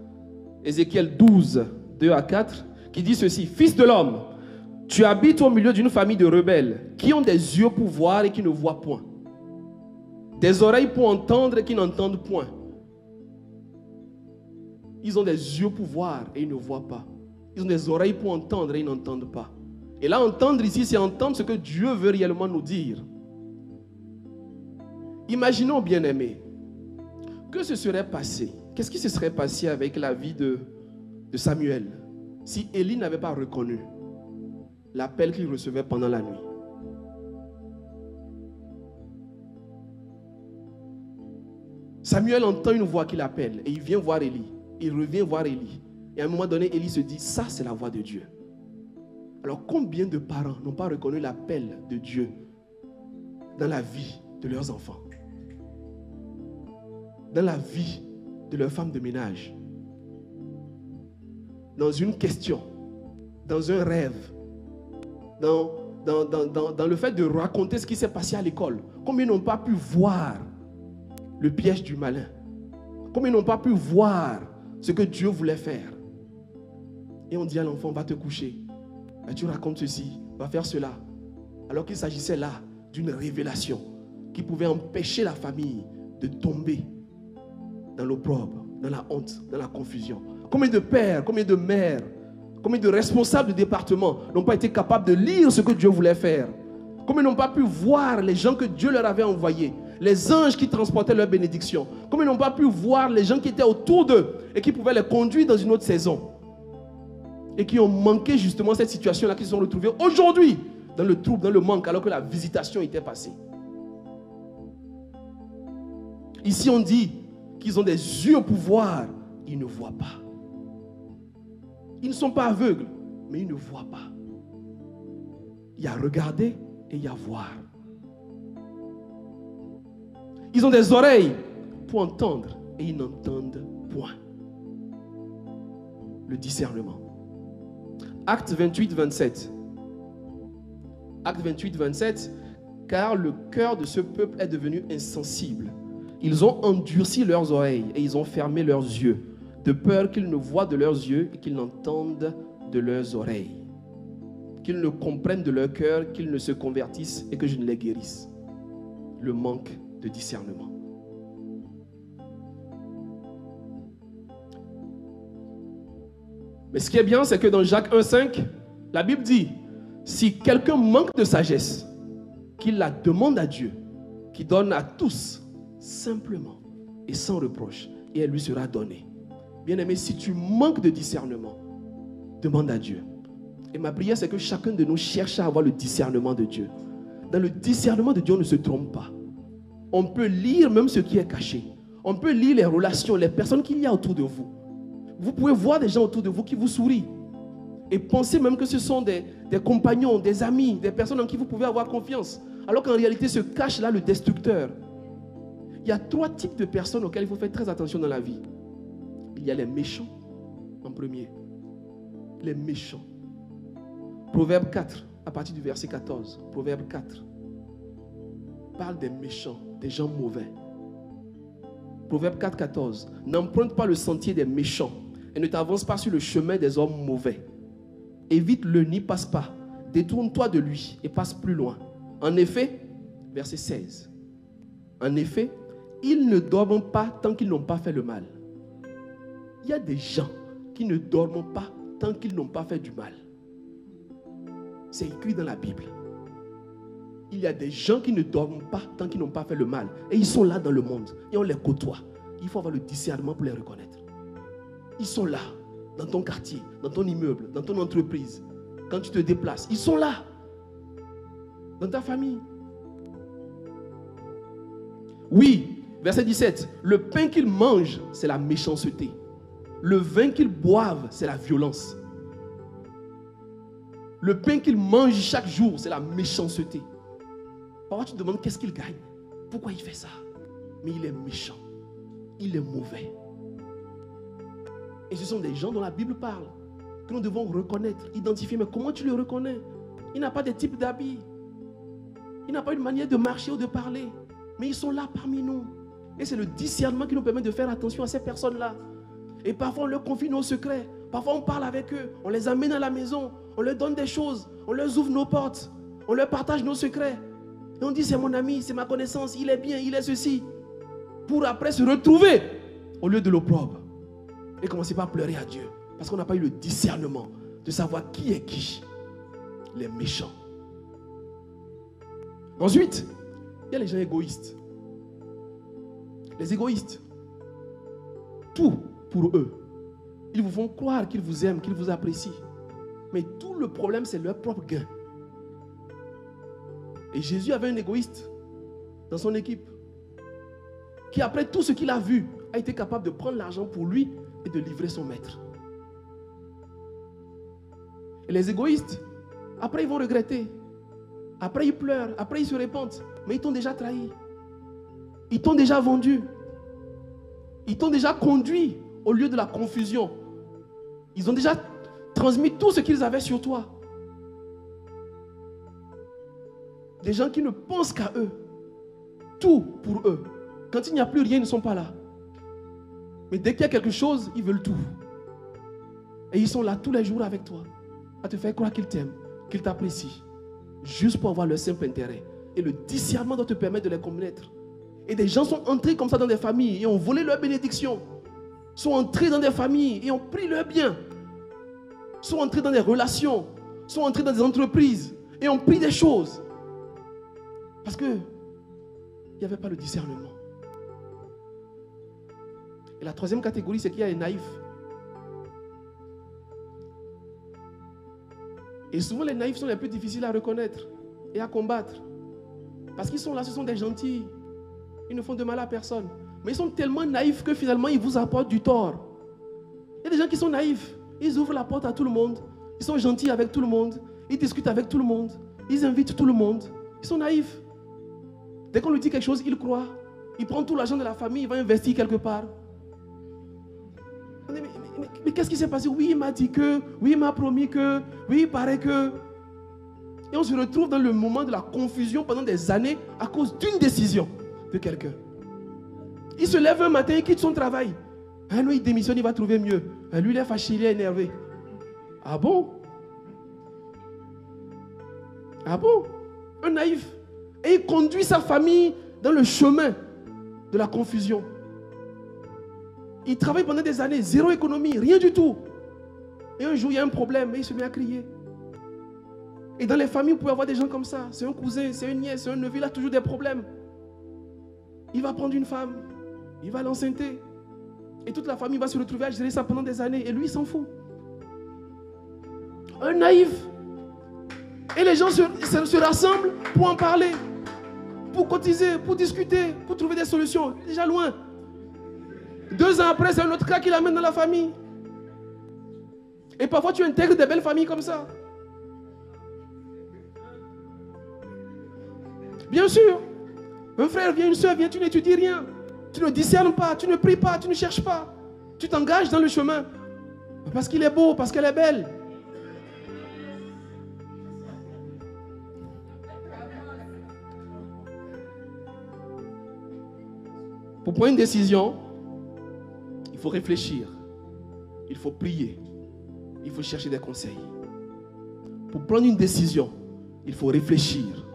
Ézéchiel 12, 2 à 4, qui dit ceci: Fils de l'homme, tu habites au milieu d'une famille de rebelles qui ont des yeux pour voir et qui ne voient point, des oreilles pour entendre et qui n'entendent point. Ils ont des yeux pour voir et ils ne voient pas. Ils ont des oreilles pour entendre et ils n'entendent pas. Et là, entendre ici, c'est entendre ce que Dieu veut réellement nous dire. Imaginons, bien-aimés, que ce serait passé. Qu'est-ce qui se serait passé avec la vie de Samuel si Élie n'avait pas reconnu l'appel qu'il recevait pendant la nuit? Samuel entend une voix qui l'appelle et il vient voir Élie. Il revient voir Élie. Et à un moment donné, Élie se dit, ça c'est la voix de Dieu. Alors combien de parents n'ont pas reconnu l'appel de Dieu dans la vie de leurs enfants, dans la vie de leurs femmes de ménage, dans une question, dans un rêve, dans le fait de raconter ce qui s'est passé à l'école? Combien n'ont pas pu voir le piège du malin? Combien n'ont pas pu voir ce que Dieu voulait faire? Et on dit à l'enfant, va te coucher. Et tu racontes ceci, va faire cela. Alors qu'il s'agissait là d'une révélation qui pouvait empêcher la famille de tomber dans l'opprobre, dans la honte, dans la confusion. Combien de pères, combien de mères, combien de responsables de département n'ont pas été capables de lire ce que Dieu voulait faire? Combien n'ont pas pu voir les gens que Dieu leur avait envoyés, les anges qui transportaient leur bénédiction? Combien n'ont pas pu voir les gens qui étaient autour d'eux et qui pouvaient les conduire dans une autre saison? Et qui ont manqué justement cette situation-là, qui se sont retrouvés aujourd'hui dans le trouble, dans le manque, alors que la visitation était passée. Ici, on dit qu'ils ont des yeux pour voir, ils ne voient pas. Ils ne sont pas aveugles, mais ils ne voient pas. Il y a regarder et il y a voir. Ils ont des oreilles pour entendre et ils n'entendent point. Le discernement. Acte 28, 27. Acte 28, 27. Car le cœur de ce peuple est devenu insensible. Ils ont endurci leurs oreilles et ils ont fermé leurs yeux, de peur qu'ils ne voient de leurs yeux et qu'ils n'entendent de leurs oreilles, qu'ils ne comprennent de leur cœur, qu'ils ne se convertissent et que je ne les guérisse. Le manque de discernement. Mais ce qui est bien, c'est que dans Jacques 1,5, La Bible dit, si quelqu'un manque de sagesse, qu'il la demande à Dieu, qui donne à tous, simplement et sans reproche, et elle lui sera donnée. Bien-aimé, si tu manques de discernement, demande à Dieu. Et ma prière, c'est que chacun de nous cherche à avoir le discernement de Dieu. Dans le discernement de Dieu, on ne se trompe pas. On peut lire même ce qui est caché. On peut lire les relations, les personnes qu'il y a autour de vous. Vous pouvez voir des gens autour de vous qui vous sourient. Et penser même que ce sont des compagnons, des amis, des personnes en qui vous pouvez avoir confiance. Alors qu'en réalité se cache là le destructeur. Il y a 3 types de personnes auxquelles il faut faire très attention dans la vie. Il y a les méchants en premier. Les méchants. Proverbe 4, à partir du verset 14. Proverbe 4 parle des méchants, des gens mauvais. Proverbe 4, 14. N'emprunte pas le sentier des méchants et ne t'avance pas sur le chemin des hommes mauvais. Évite-le, n'y passe pas. Détourne-toi de lui et passe plus loin. En effet, verset 16. En effet, ils ne dorment pas tant qu'ils n'ont pas fait le mal. Il y a des gens qui ne dorment pas tant qu'ils n'ont pas fait du mal. C'est écrit dans la Bible. Il y a des gens qui ne dorment pas tant qu'ils n'ont pas fait le mal. Et ils sont là dans le monde. Et on les côtoie. Il faut avoir le discernement pour les reconnaître. Ils sont là, dans ton quartier, dans ton immeuble, dans ton entreprise. Quand tu te déplaces, ils sont là. Dans ta famille. Oui, verset 17. Le pain qu'ils mangent, c'est la méchanceté. Le vin qu'ils boivent, c'est la violence. Le pain qu'il mange chaque jour, c'est la méchanceté. Parfois, tu te demandes qu'est-ce qu'il gagne. Pourquoi il fait ça? Mais il est méchant. Il est mauvais. Et ce sont des gens dont la Bible parle, que nous devons reconnaître, identifier. Mais comment tu le reconnais? Il n'a pas de type d'habit. Il n'a pas une manière de marcher ou de parler. Mais ils sont là parmi nous. Et c'est le discernement qui nous permet de faire attention à ces personnes-là. Et parfois, on leur confie nos secrets. Parfois, on parle avec eux. On les amène à la maison. On leur donne des choses. On leur ouvre nos portes. On leur partage nos secrets. Et on dit, c'est mon ami, c'est ma connaissance. Il est bien, il est ceci. Pour après se retrouver au lieu de l'opprobre. Et commencer par pleurer à Dieu. Parce qu'on n'a pas eu le discernement de savoir qui est qui. Les méchants. Ensuite, il y a les gens égoïstes. Les égoïstes. Tout pour eux. Ils vous font croire qu'ils vous aiment, qu'ils vous apprécient. Mais tout le problème, c'est leur propre gain. Et Jésus avait un égoïste dans son équipe qui, après tout ce qu'il a vu, a été capable de prendre l'argent pour lui et de livrer son maître. Et les égoïstes, après ils vont regretter. Après ils pleurent, après ils se repentent. Mais ils t'ont déjà trahi. Ils t'ont déjà vendu. Ils t'ont déjà conduit au lieu de la confusion. Ils ont déjà transmis tout ce qu'ils avaient sur toi. Des gens qui ne pensent qu'à eux. Tout pour eux. Quand il n'y a plus rien, ils ne sont pas là. Mais dès qu'il y a quelque chose, ils veulent tout. Et ils sont là tous les jours avec toi, à te faire croire qu'ils t'aiment, qu'ils t'apprécient, juste pour avoir leur simple intérêt. Et le discernement doit te permettre de les connaître. Et des gens sont entrés comme ça dans des familles et ont volé leur bénédiction. Sont entrés dans des familles et ont pris leur bien. Sont entrés dans des relations, sont entrés dans des entreprises et ont pris des choses. Parce que il n'y avait pas le discernement. Et la troisième catégorie, c'est qu'il y a les naïfs. Et souvent, les naïfs sont les plus difficiles à reconnaître et à combattre. Parce qu'ils sont là, ce sont des gentils. Ils ne font de mal à personne. Mais ils sont tellement naïfs que finalement, ils vous apportent du tort. Il y a des gens qui sont naïfs. Ils ouvrent la porte à tout le monde. Ils sont gentils avec tout le monde. Ils discutent avec tout le monde. Ils invitent tout le monde. Ils sont naïfs. Dès qu'on lui dit quelque chose, il croit. Il prend tout l'argent de la famille, il va investir quelque part. Mais qu'est-ce qui s'est passé? Oui, il m'a dit que, oui, il m'a promis que, oui, il paraît que. Et on se retrouve dans le moment de la confusion pendant des années à cause d'une décision de quelqu'un. Il se lève un matin, il quitte son travail. Ah, lui, il démissionne, il va trouver mieux. Ah, lui, il est fâché, il est énervé. Ah bon? Ah bon? Un naïf. Et il conduit sa famille dans le chemin de la confusion. Il travaille pendant des années, zéro économie, rien du tout. Et un jour, il y a un problème et il se met à crier. Et dans les familles, vous pouvez avoir des gens comme ça. C'est un cousin, c'est une nièce, c'est un neveu, il a toujours des problèmes. Il va prendre une femme, il va l'enceinter. Et toute la famille va se retrouver à gérer ça pendant des années. Et lui, il s'en fout. Un naïf. Et les gens se rassemblent pour en parler, pour cotiser, pour discuter, pour trouver des solutions. Déjà loin. 2 ans après, c'est un autre cas qui l'amène dans la famille. Et parfois, tu intègres des belles familles comme ça. Bien sûr. Un frère vient, une soeur vient, tu n'étudies rien. Tu ne discernes pas, tu ne pries pas, tu ne cherches pas. Tu t'engages dans le chemin. Parce qu'il est beau, parce qu'elle est belle. Pour prendre une décision, il faut réfléchir. Il faut prier. Il faut chercher des conseils. Pour prendre une décision, il faut réfléchir.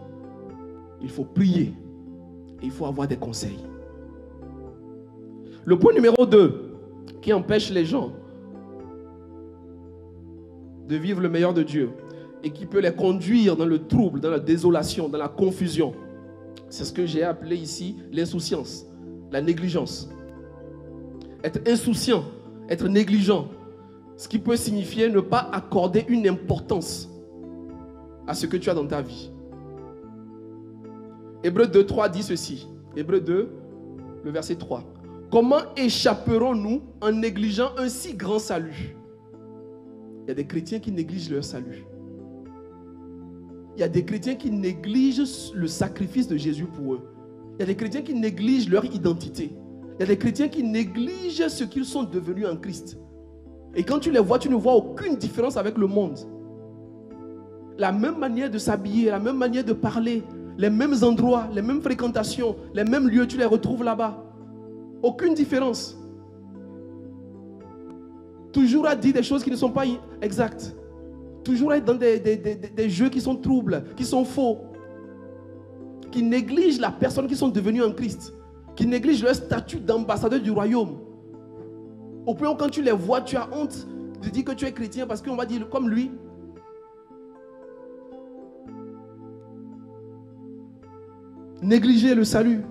Il faut prier. Et il faut avoir des conseils. Le point numéro 2 qui empêche les gens de vivre le meilleur de Dieu et qui peut les conduire dans le trouble, dans la désolation, dans la confusion, c'est ce que j'ai appelé ici l'insouciance, la négligence. Être insouciant, être négligent, ce qui peut signifier ne pas accorder une importance à ce que tu as dans ta vie. Hébreux 2, 3 dit ceci. Hébreux 2, le verset 3. Comment échapperons-nous en négligeant un si grand salut? Il y a des chrétiens qui négligent leur salut. Il y a des chrétiens qui négligent le sacrifice de Jésus pour eux. Il y a des chrétiens qui négligent leur identité. Il y a des chrétiens qui négligent ce qu'ils sont devenus en Christ. Et quand tu les vois, tu ne vois aucune différence avec le monde. La même manière de s'habiller, la même manière de parler, les mêmes endroits, les mêmes fréquentations, les mêmes lieux, tu les retrouves là-bas. Aucune différence. Toujours à dire des choses qui ne sont pas exactes. Toujours à être dans des jeux qui sont troubles, qui sont faux. Qui négligent la personne qu'ils sont devenus en Christ. Qui négligent leur statut d'ambassadeur du royaume. Au point où quand tu les vois, tu as honte de dire que tu es chrétien parce qu'on va dire comme lui. Négliger le salut,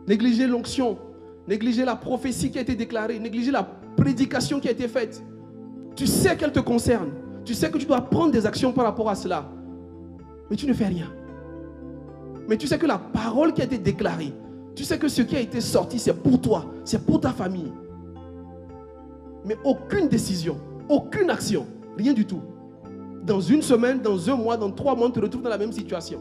négliger l'onction, négliger la prophétie qui a été déclarée, négliger la prédication qui a été faite. Tu sais qu'elle te concerne. Tu sais que tu dois prendre des actions par rapport à cela. Mais tu ne fais rien. Mais tu sais que la parole qui a été déclarée, tu sais que ce qui a été sorti, c'est pour toi, c'est pour ta famille. Mais aucune décision, aucune action, rien du tout. Dans une semaine, dans un mois, dans 3 mois, on te retrouve dans la même situation.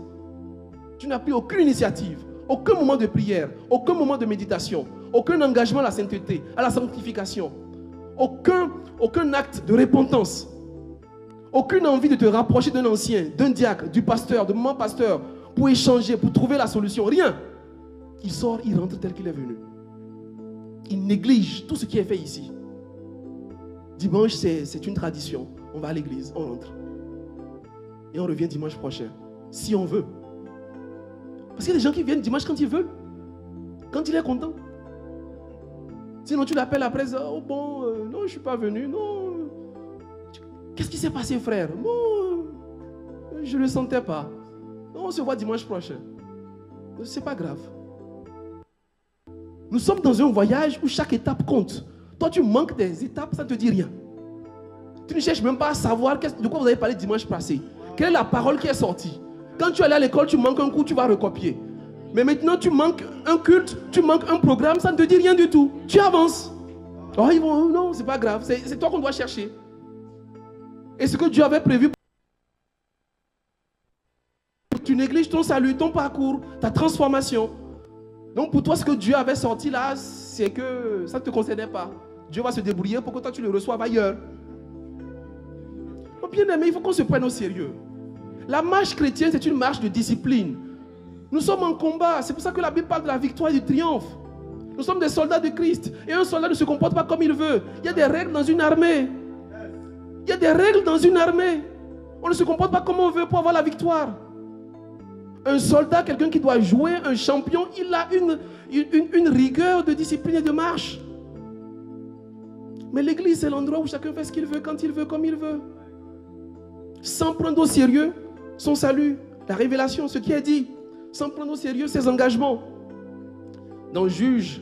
Tu n'as pris aucune initiative, aucun moment de prière, aucun moment de méditation, aucun engagement à la sainteté, à la sanctification, aucun acte de repentance, aucune envie de te rapprocher d'un ancien, d'un diacre, du pasteur, de mon pasteur, pour échanger, pour trouver la solution. Rien. Il sort, il rentre tel qu'il est venu. Il néglige tout ce qui est fait ici. Dimanche, c'est une tradition. On va à l'église, on rentre. Et on revient dimanche prochain, si on veut. Parce qu'il y a des gens qui viennent dimanche quand ils veulent. Quand il est content. Sinon tu l'appelles après, oh bon, non je ne suis pas venu, non. Qu'est-ce qui s'est passé frère? Bon, je ne le sentais pas. Non, on se voit dimanche prochain. C'est pas grave. Nous sommes dans un voyage où chaque étape compte. Toi tu manques des étapes, ça ne te dit rien. Tu ne cherches même pas à savoir de quoi vous avez parlé dimanche passé. Quelle est la parole qui est sortie? Quand tu es allé à l'école, tu manques un cours, tu vas recopier. Mais maintenant, tu manques un culte, tu manques un programme, ça ne te dit rien du tout. Tu avances. Oh, ils vont, non, c'est pas grave. C'est toi qu'on doit chercher. Et ce que Dieu avait prévu, tu négliges ton salut, ton parcours, ta transformation. Donc pour toi, ce que Dieu avait sorti là, c'est que ça ne te concernait pas. Dieu va se débrouiller pour que toi, tu le reçoives ailleurs. Oh, bien aimé, il faut qu'on se prenne au sérieux. La marche chrétienne, c'est une marche de discipline. Nous sommes en combat. C'est pour ça que la Bible parle de la victoire et du triomphe. Nous sommes des soldats de Christ. Et un soldat ne se comporte pas comme il veut. Il y a des règles dans une armée. Il y a des règles dans une armée. On ne se comporte pas comme on veut pour avoir la victoire. Un soldat, quelqu'un qui doit jouer, un champion, il a une rigueur de discipline et de marche. Mais l'église, c'est l'endroit où chacun fait ce qu'il veut, quand il veut, comme il veut. Sans prendre au sérieux son salut, la révélation, ce qui est dit, sans prendre au sérieux ses engagements. Dans Juge,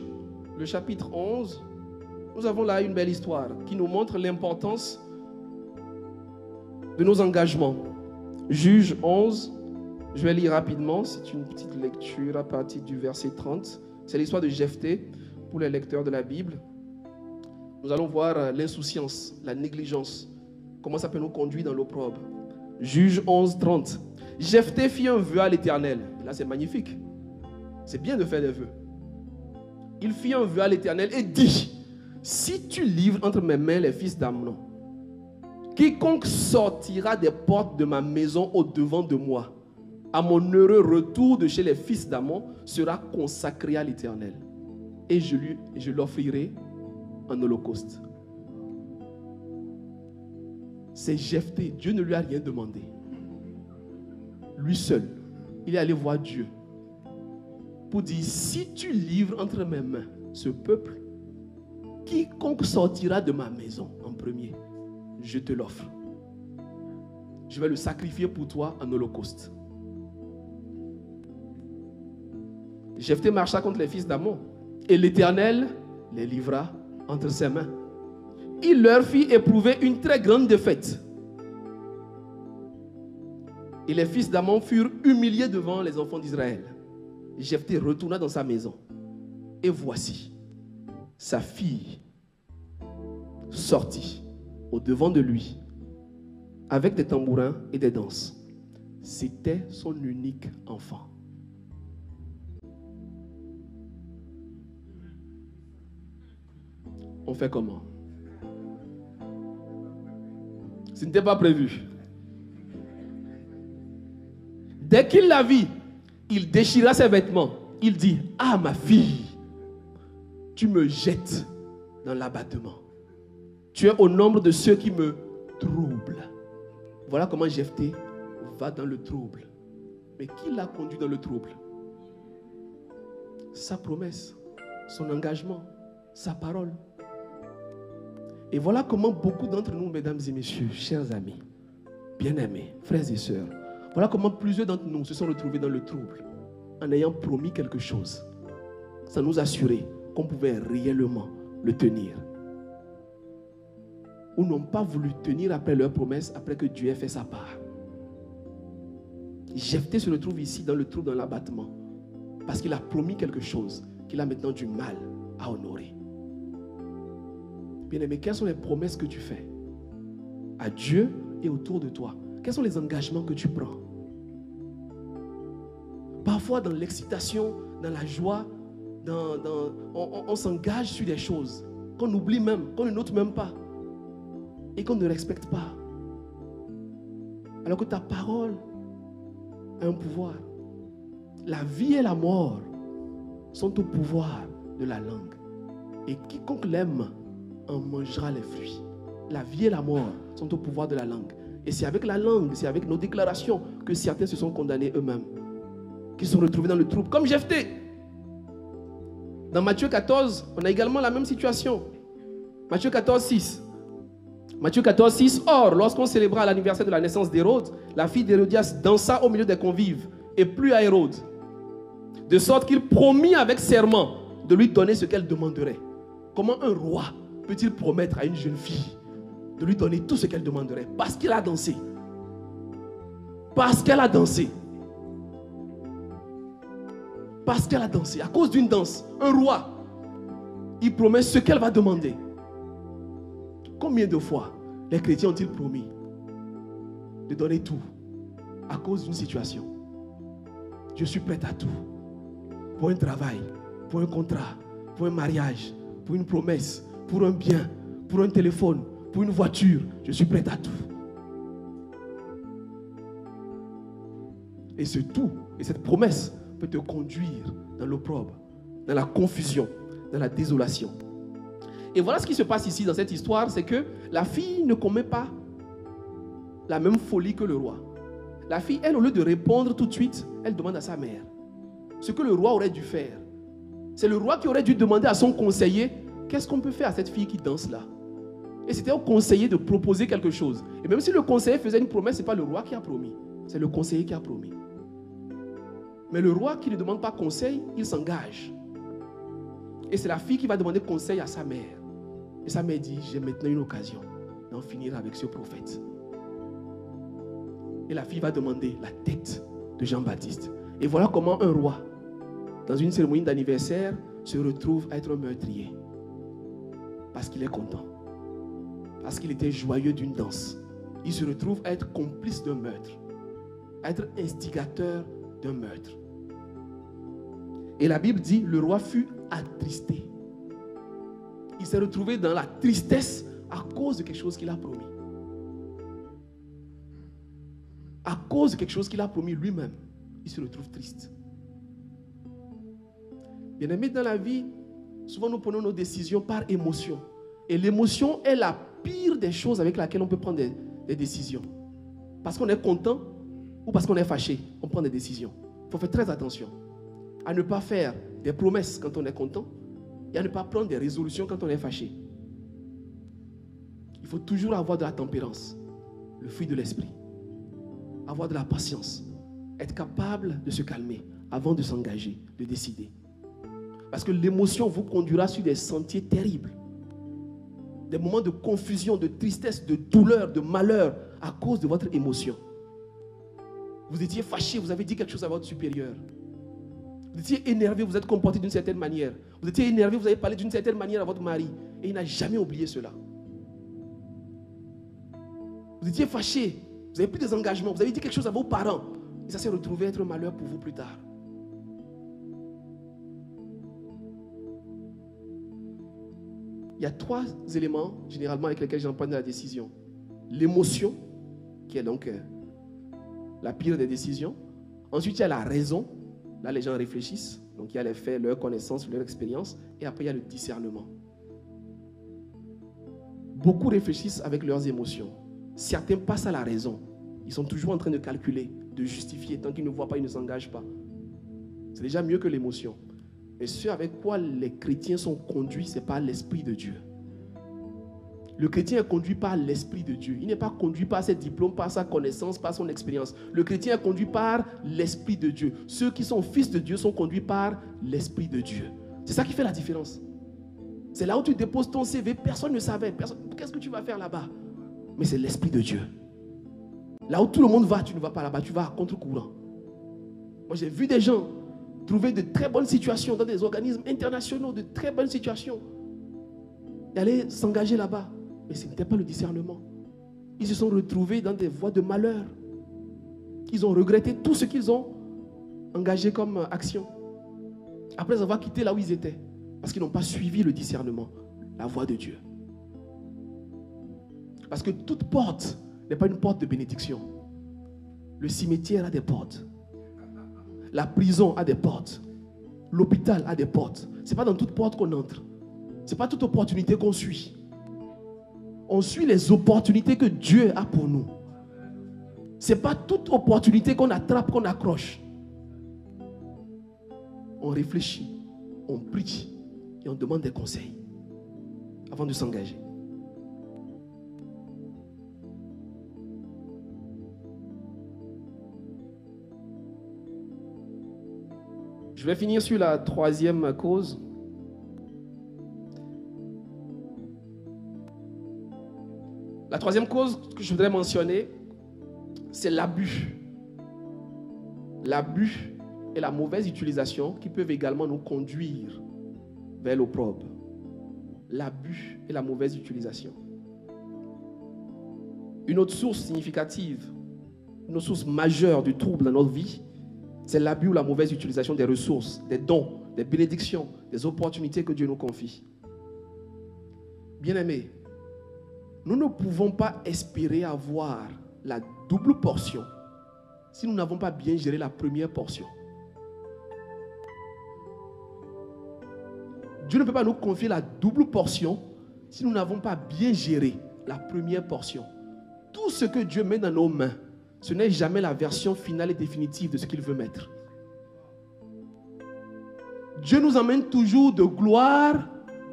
le chapitre 11, nous avons là une belle histoire qui nous montre l'importance de nos engagements. Juge 11, je vais lire rapidement, c'est une petite lecture à partir du verset 30. C'est l'histoire de Jephthé pour les lecteurs de la Bible. Nous allons voir l'insouciance, la négligence, comment ça peut nous conduire dans l'opprobre. Juge 11, 30. Jephthé fit un vœu à l'Éternel. Là, c'est magnifique. C'est bien de faire des vœux. Il fit un vœu à l'Éternel et dit, si tu livres entre mes mains les fils d'Amnon, quiconque sortira des portes de ma maison au-devant de moi, à mon heureux retour de chez les fils d'Ammon, sera consacré à l'Éternel. Et je l'offrirai en holocauste. C'est Jephthé. Dieu ne lui a rien demandé. Lui seul, il est allé voir Dieu pour dire, si tu livres entre mes mains ce peuple, quiconque sortira de ma maison en premier, je te l'offre. Je vais le sacrifier pour toi en holocauste. Jephthé marcha contre les fils d'Ammon et l'Éternel les livra entre ses mains. Il leur fit éprouver une très grande défaite. Et les fils d'Ammon furent humiliés devant les enfants d'Israël. Jephthé retourna dans sa maison. Et voici, sa fille sortit au-devant de lui avec des tambourins et des danses. C'était son unique enfant. On fait comment? Ce n'était pas prévu. Dès qu'il la vit, il déchira ses vêtements. Il dit, ah ma fille, tu me jettes dans l'abattement. Tu es au nombre de ceux qui me troublent. Voilà comment Jephthé va dans le trouble. Mais qui l'a conduit dans le trouble? Sa promesse, son engagement, sa parole. Et voilà comment beaucoup d'entre nous, mesdames et messieurs, chers amis, bien-aimés, frères et sœurs, voilà comment plusieurs d'entre nous se sont retrouvés dans le trouble en ayant promis quelque chose, sans nous assurer qu'on pouvait réellement le tenir. Ou n'ont pas voulu tenir après leur promesse, après que Dieu ait fait sa part. Jephthé se retrouve ici dans le trouble, dans l'abattement, parce qu'il a promis quelque chose qu'il a maintenant du mal à honorer. Bien-aimé, quelles sont les promesses que tu fais à Dieu et autour de toi? Quels sont les engagements que tu prends? Parfois, dans l'excitation, dans la joie, on s'engage sur des choses qu'on oublie même, qu'on ne note même pas et qu'on ne respecte pas. Alors que ta parole a un pouvoir. La vie et la mort sont au pouvoir de la langue. Et quiconque l'aime en mangera les fruits. La vie et la mort sont au pouvoir de la langue. Et c'est avec la langue, c'est avec nos déclarations que certains se sont condamnés eux-mêmes, qui se sont retrouvés dans le trouble, comme Jephthé. Dans Matthieu 14, on a également la même situation. Matthieu 14, 6. Matthieu 14, 6. Or, lorsqu'on célébra l'anniversaire de la naissance d'Hérode, la fille d'Hérodias dansa au milieu des convives et plut à Hérode, de sorte qu'il promit avec serment de lui donner ce qu'elle demanderait. Comment un roi peut-il promettre à une jeune fille de lui donner tout ce qu'elle demanderait? Parce qu'il a dansé. Parce qu'elle a dansé. Parce qu'elle a dansé. À cause d'une danse, un roi, il promet ce qu'elle va demander. Combien de fois les chrétiens ont-ils promis de donner tout à cause d'une situation? Je suis prêt à tout. Pour un travail, pour un contrat, pour un mariage, pour une promesse, pour un bien, pour un téléphone, pour une voiture, je suis prêt à tout. Et ce tout, et cette promesse peut te conduire dans l'opprobre, dans la confusion, dans la désolation. Et voilà ce qui se passe ici dans cette histoire, c'est que la fille ne commet pas la même folie que le roi. La fille, elle, au lieu de répondre tout de suite, elle demande à sa mère. Ce que le roi aurait dû faire. C'est le roi qui aurait dû demander à son conseiller, qu'est-ce qu'on peut faire à cette fille qui danse là? Et c'était au conseiller de proposer quelque chose. Et même si le conseiller faisait une promesse, ce n'est pas le roi qui a promis. C'est le conseiller qui a promis. Mais le roi qui ne demande pas conseil, il s'engage. Et c'est la fille qui va demander conseil à sa mère. Et sa mère dit, j'ai maintenant une occasion d'en finir avec ce prophète. Et la fille va demander la tête de Jean-Baptiste. Et voilà comment un roi, dans une cérémonie d'anniversaire, se retrouve à être un meurtrier. Parce qu'il est content. Parce qu'il était joyeux d'une danse. Il se retrouve à être complice d'un meurtre. À être instigateur d'un meurtre. Et la Bible dit, le roi fut attristé. Il s'est retrouvé dans la tristesse à cause de quelque chose qu'il a promis. À cause de quelque chose qu'il a promis lui-même, il se retrouve triste. Bien-aimés, dans la vie, souvent nous prenons nos décisions par émotion. Et l'émotion est la pire des choses avec laquelle on peut prendre des décisions. Parce qu'on est content ou parce qu'on est fâché, on prend des décisions. Il faut faire très attention à ne pas faire des promesses quand on est content et à ne pas prendre des résolutions quand on est fâché. Il faut toujours avoir de la tempérance, le fruit de l'esprit. Avoir de la patience, être capable de se calmer avant de s'engager, de décider. Parce que l'émotion vous conduira sur des sentiers terribles. Des moments de confusion, de tristesse, de douleur, de malheur à cause de votre émotion. Vous étiez fâché, vous avez dit quelque chose à votre supérieur. Vous étiez énervé, vous êtes comporté d'une certaine manière. Vous étiez énervé, vous avez parlé d'une certaine manière à votre mari. Et il n'a jamais oublié cela. Vous étiez fâché, vous avez pris des engagements, vous avez dit quelque chose à vos parents. Et ça s'est retrouvé être un malheur pour vous plus tard. Il y a 3 éléments, généralement, avec lesquels j'en prends la décision. L'émotion, qui est donc la pire des décisions. Ensuite, il y a la raison. Là, les gens réfléchissent. Donc, il y a les faits, leur connaissance, leur expérience. Et après, il y a le discernement. Beaucoup réfléchissent avec leurs émotions. Certains passent à la raison. Ils sont toujours en train de calculer, de justifier. Tant qu'ils ne voient pas, ils ne s'engagent pas. C'est déjà mieux que l'émotion. Mais ce avec quoi les chrétiens sont conduits, ce n'est pas l'Esprit de Dieu. Le chrétien est conduit par l'Esprit de Dieu. Il n'est pas conduit par ses diplômes, par sa connaissance, par son expérience. Le chrétien est conduit par l'Esprit de Dieu. Ceux qui sont fils de Dieu sont conduits par l'Esprit de Dieu. C'est ça qui fait la différence. C'est là où tu déposes ton CV, personne ne savait. Qu'est-ce que tu vas faire là-bas? Mais c'est l'Esprit de Dieu. Là où tout le monde va, tu ne vas pas là-bas, tu vas à contre-courant. Moi, j'ai vu des gens trouver de très bonnes situations dans des organismes internationaux, de très bonnes situations. Et aller s'engager là-bas. Mais ce n'était pas le discernement. Ils se sont retrouvés dans des voies de malheur. Ils ont regretté tout ce qu'ils ont engagé comme action. Après avoir quitté là où ils étaient. Parce qu'ils n'ont pas suivi le discernement, la voie de Dieu. Parce que toute porte n'est pas une porte de bénédiction. Le cimetière a des portes. La prison a des portes. L'hôpital a des portes. Ce n'est pas dans toute porte qu'on entre. Ce n'est pas toute opportunité qu'on suit. On suit les opportunités que Dieu a pour nous. Ce n'est pas toute opportunité qu'on attrape, qu'on accroche. On réfléchit, on prie et on demande des conseils avant de s'engager. Je vais finir sur la 3e cause. La 3e cause que je voudrais mentionner, c'est l'abus. L'abus et la mauvaise utilisation qui peuvent également nous conduire vers l'opprobre. L'abus et la mauvaise utilisation. Une autre source significative, une autre source majeure du trouble dans notre vie, c'est l'abus ou la mauvaise utilisation des ressources, des dons, des bénédictions, des opportunités que Dieu nous confie. Bien-aimés, nous ne pouvons pas espérer avoir la double portion si nous n'avons pas bien géré la première portion. Dieu ne peut pas nous confier la double portion si nous n'avons pas bien géré la première portion. Tout ce que Dieu met dans nos mains, ce n'est jamais la version finale et définitive de ce qu'il veut mettre. Dieu nous emmène toujours de gloire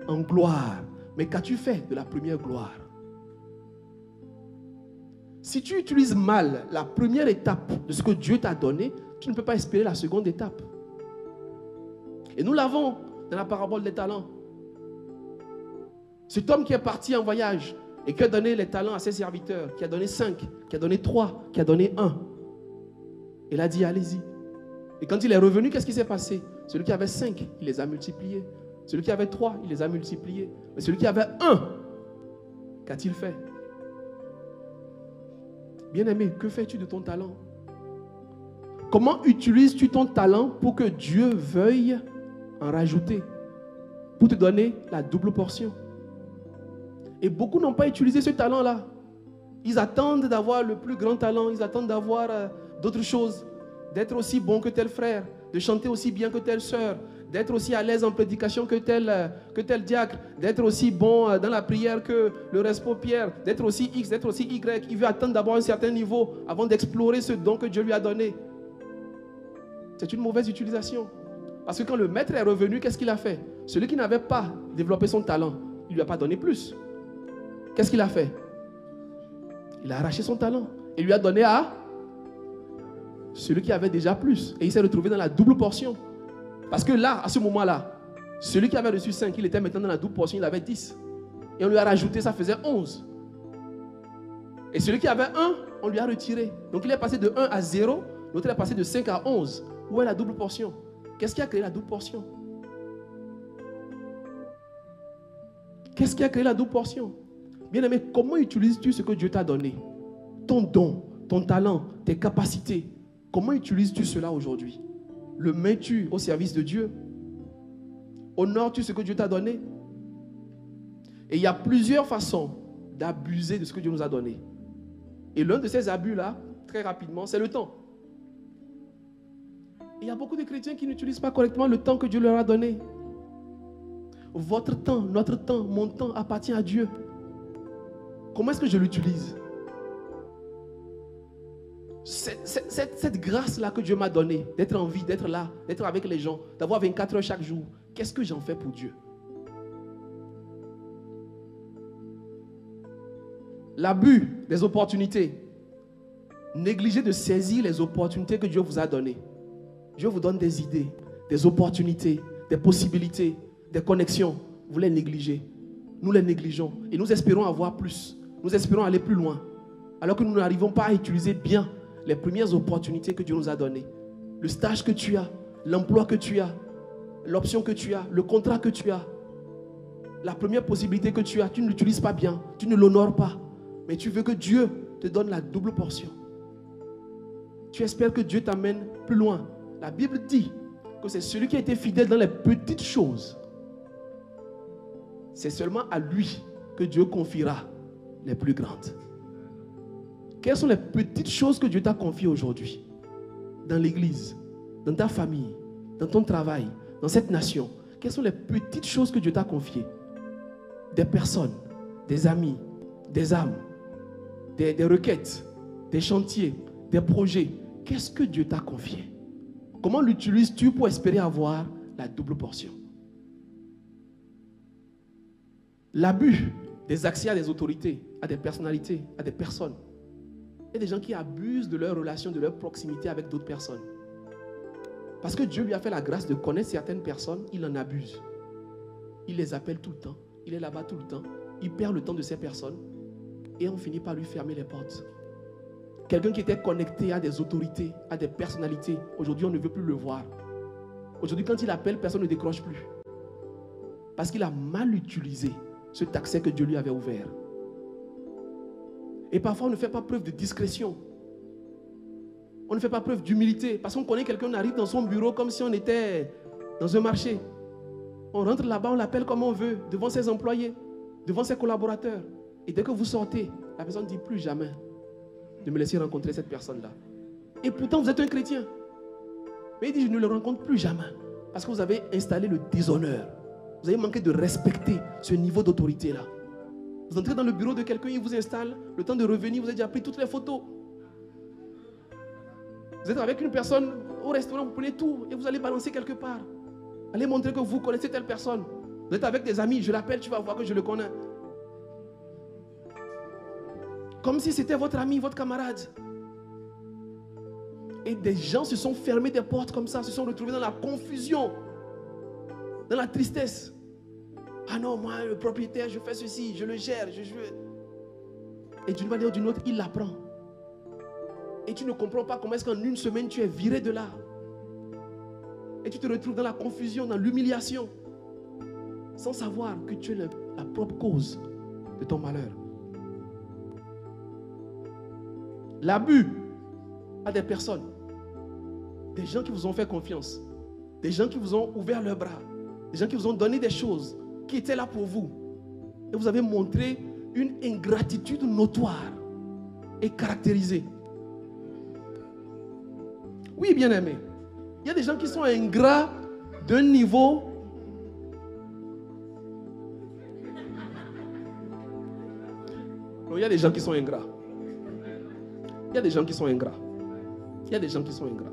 en gloire. Mais qu'as-tu fait de la première gloire? Si tu utilises mal la première étape de ce que Dieu t'a donné, tu ne peux pas espérer la seconde étape. Et nous l'avons dans la parabole des talents. Cet homme qui est parti en voyage et qui a donné les talents à ses serviteurs, qui a donné 5, qui a donné 3, qui a donné 1. Il a dit, allez-y. Et quand il est revenu, qu'est-ce qui s'est passé? Celui qui avait 5, il les a multipliés. Celui qui avait 3, il les a multipliés. Mais celui qui avait 1, qu'a-t-il fait? Bien-aimé, que fais-tu de ton talent? Comment utilises-tu ton talent pour que Dieu veuille en rajouter? Pour te donner la double portion. Et beaucoup n'ont pas utilisé ce talent-là. Ils attendent d'avoir le plus grand talent. Ils attendent d'avoir d'autres choses. D'être aussi bon que tel frère. De chanter aussi bien que telle sœur. D'être aussi à l'aise en prédication que tel diacre. D'être aussi bon dans la prière que le respo-pierre. D'être aussi X, d'être aussi Y. Il veut attendre d'avoir un certain niveau avant d'explorer ce don que Dieu lui a donné. C'est une mauvaise utilisation. Parce que quand le maître est revenu, qu'est-ce qu'il a fait? Celui qui n'avait pas développé son talent, il ne lui a pas donné plus. Qu'est-ce qu'il a fait? Il a arraché son talent et lui a donné à celui qui avait déjà plus. Et il s'est retrouvé dans la double portion. Parce que là, à ce moment-là, celui qui avait reçu 5, il était maintenant dans la double portion, il avait 10. Et on lui a rajouté, ça faisait 11. Et celui qui avait 1, on lui a retiré. Donc il est passé de 1 à 0, l'autre est passé de 5 à 11. Où est la double portion? Qu'est-ce qui a créé la double portion? Qu'est-ce qui a créé la double portion? Bien-aimé, comment utilises-tu ce que Dieu t'a donné? Ton don, ton talent, tes capacités. Comment utilises-tu cela aujourd'hui? Le mets-tu au service de Dieu? Honores-tu ce que Dieu t'a donné? Et il y a plusieurs façons d'abuser de ce que Dieu nous a donné. Et l'un de ces abus-là, très rapidement, c'est le temps. Il y a beaucoup de chrétiens qui n'utilisent pas correctement le temps que Dieu leur a donné. Votre temps, notre temps, mon temps appartient à Dieu. Comment est-ce que je l'utilise? Cette grâce-là que Dieu m'a donnée, d'être en vie, d'être là, d'être avec les gens, d'avoir 24 heures chaque jour, qu'est-ce que j'en fais pour Dieu? L'abus des opportunités. Négligez de saisir les opportunités que Dieu vous a données. Dieu vous donne des idées, des opportunités, des possibilités, des connexions. Vous les négligez. Nous les négligeons. Et nous espérons avoir plus. Nous espérons aller plus loin. Alors que nous n'arrivons pas à utiliser bien les premières opportunités que Dieu nous a données. Le stage que tu as, l'emploi que tu as, l'option que tu as, le contrat que tu as, la première possibilité que tu as, tu ne l'utilises pas bien, tu ne l'honores pas. Mais tu veux que Dieu te donne la double portion. Tu espères que Dieu t'amène plus loin. La Bible dit que c'est celui qui a été fidèle dans les petites choses. C'est seulement à lui que Dieu confiera les plus grandes. Quelles sont les petites choses que Dieu t'a confiées aujourd'hui? Dans l'église, dans ta famille, dans ton travail, dans cette nation. Quelles sont les petites choses que Dieu t'a confiées? Des personnes, des amis, des âmes, des requêtes, des chantiers, des projets. Qu'est-ce que Dieu t'a confié? Comment l'utilises-tu pour espérer avoir la double portion? L'abus des accès à des autorités, à des personnalités, à des personnes. Il y a des gens qui abusent de leur relation, de leur proximité avec d'autres personnes. Parce que Dieu lui a fait la grâce de connaître certaines personnes, il en abuse. Il les appelle tout le temps, il est là-bas tout le temps, il perd le temps de ces personnes et on finit par lui fermer les portes. Quelqu'un qui était connecté à des autorités, à des personnalités, aujourd'hui on ne veut plus le voir. Aujourd'hui quand il appelle, personne ne décroche plus. Parce qu'il a mal utilisé cet accès que Dieu lui avait ouvert. Et parfois on ne fait pas preuve de discrétion. On ne fait pas preuve d'humilité. Parce qu'on connaît quelqu'un, on arrive dans son bureau comme si on était dans un marché. On rentre là-bas, on l'appelle comme on veut, devant ses employés, devant ses collaborateurs. Et dès que vous sortez, la personne ne dit plus jamais de me laisser rencontrer cette personne-là. Et pourtant, vous êtes un chrétien. Mais il dit, je ne le rencontre plus jamais. Parce que vous avez installé le déshonneur. Vous avez manqué de respecter ce niveau d'autorité-là. Vous entrez dans le bureau de quelqu'un, il vous installe. Le temps de revenir, vous avez déjà pris toutes les photos. Vous êtes avec une personne au restaurant, vous prenez tout et vous allez balancer quelque part. Allez montrer que vous connaissez telle personne. Vous êtes avec des amis, je l'appelle, tu vas voir que je le connais. Comme si c'était votre ami, votre camarade. Et des gens se sont fermés des portes comme ça, se sont retrouvés dans la confusion, dans la tristesse. Ah non, moi, le propriétaire, je fais ceci, je le gère, je... Et d'une manière ou d'une autre, il l'apprend. Et tu ne comprends pas comment est-ce qu'en une semaine, tu es viré de là. Et tu te retrouves dans la confusion, dans l'humiliation, sans savoir que tu es la propre cause de ton malheur. L'abus à des personnes, des gens qui vous ont fait confiance, des gens qui vous ont ouvert leurs bras, des gens qui vous ont donné des choses qui étaient là pour vous. Et vous avez montré une ingratitude notoire et caractérisée. Oui, bien-aimé, il y a des gens qui sont ingrats d'un niveau. Non, il y a des gens qui sont ingrats. Il y a des gens qui sont ingrats. Il y a des gens qui sont ingrats.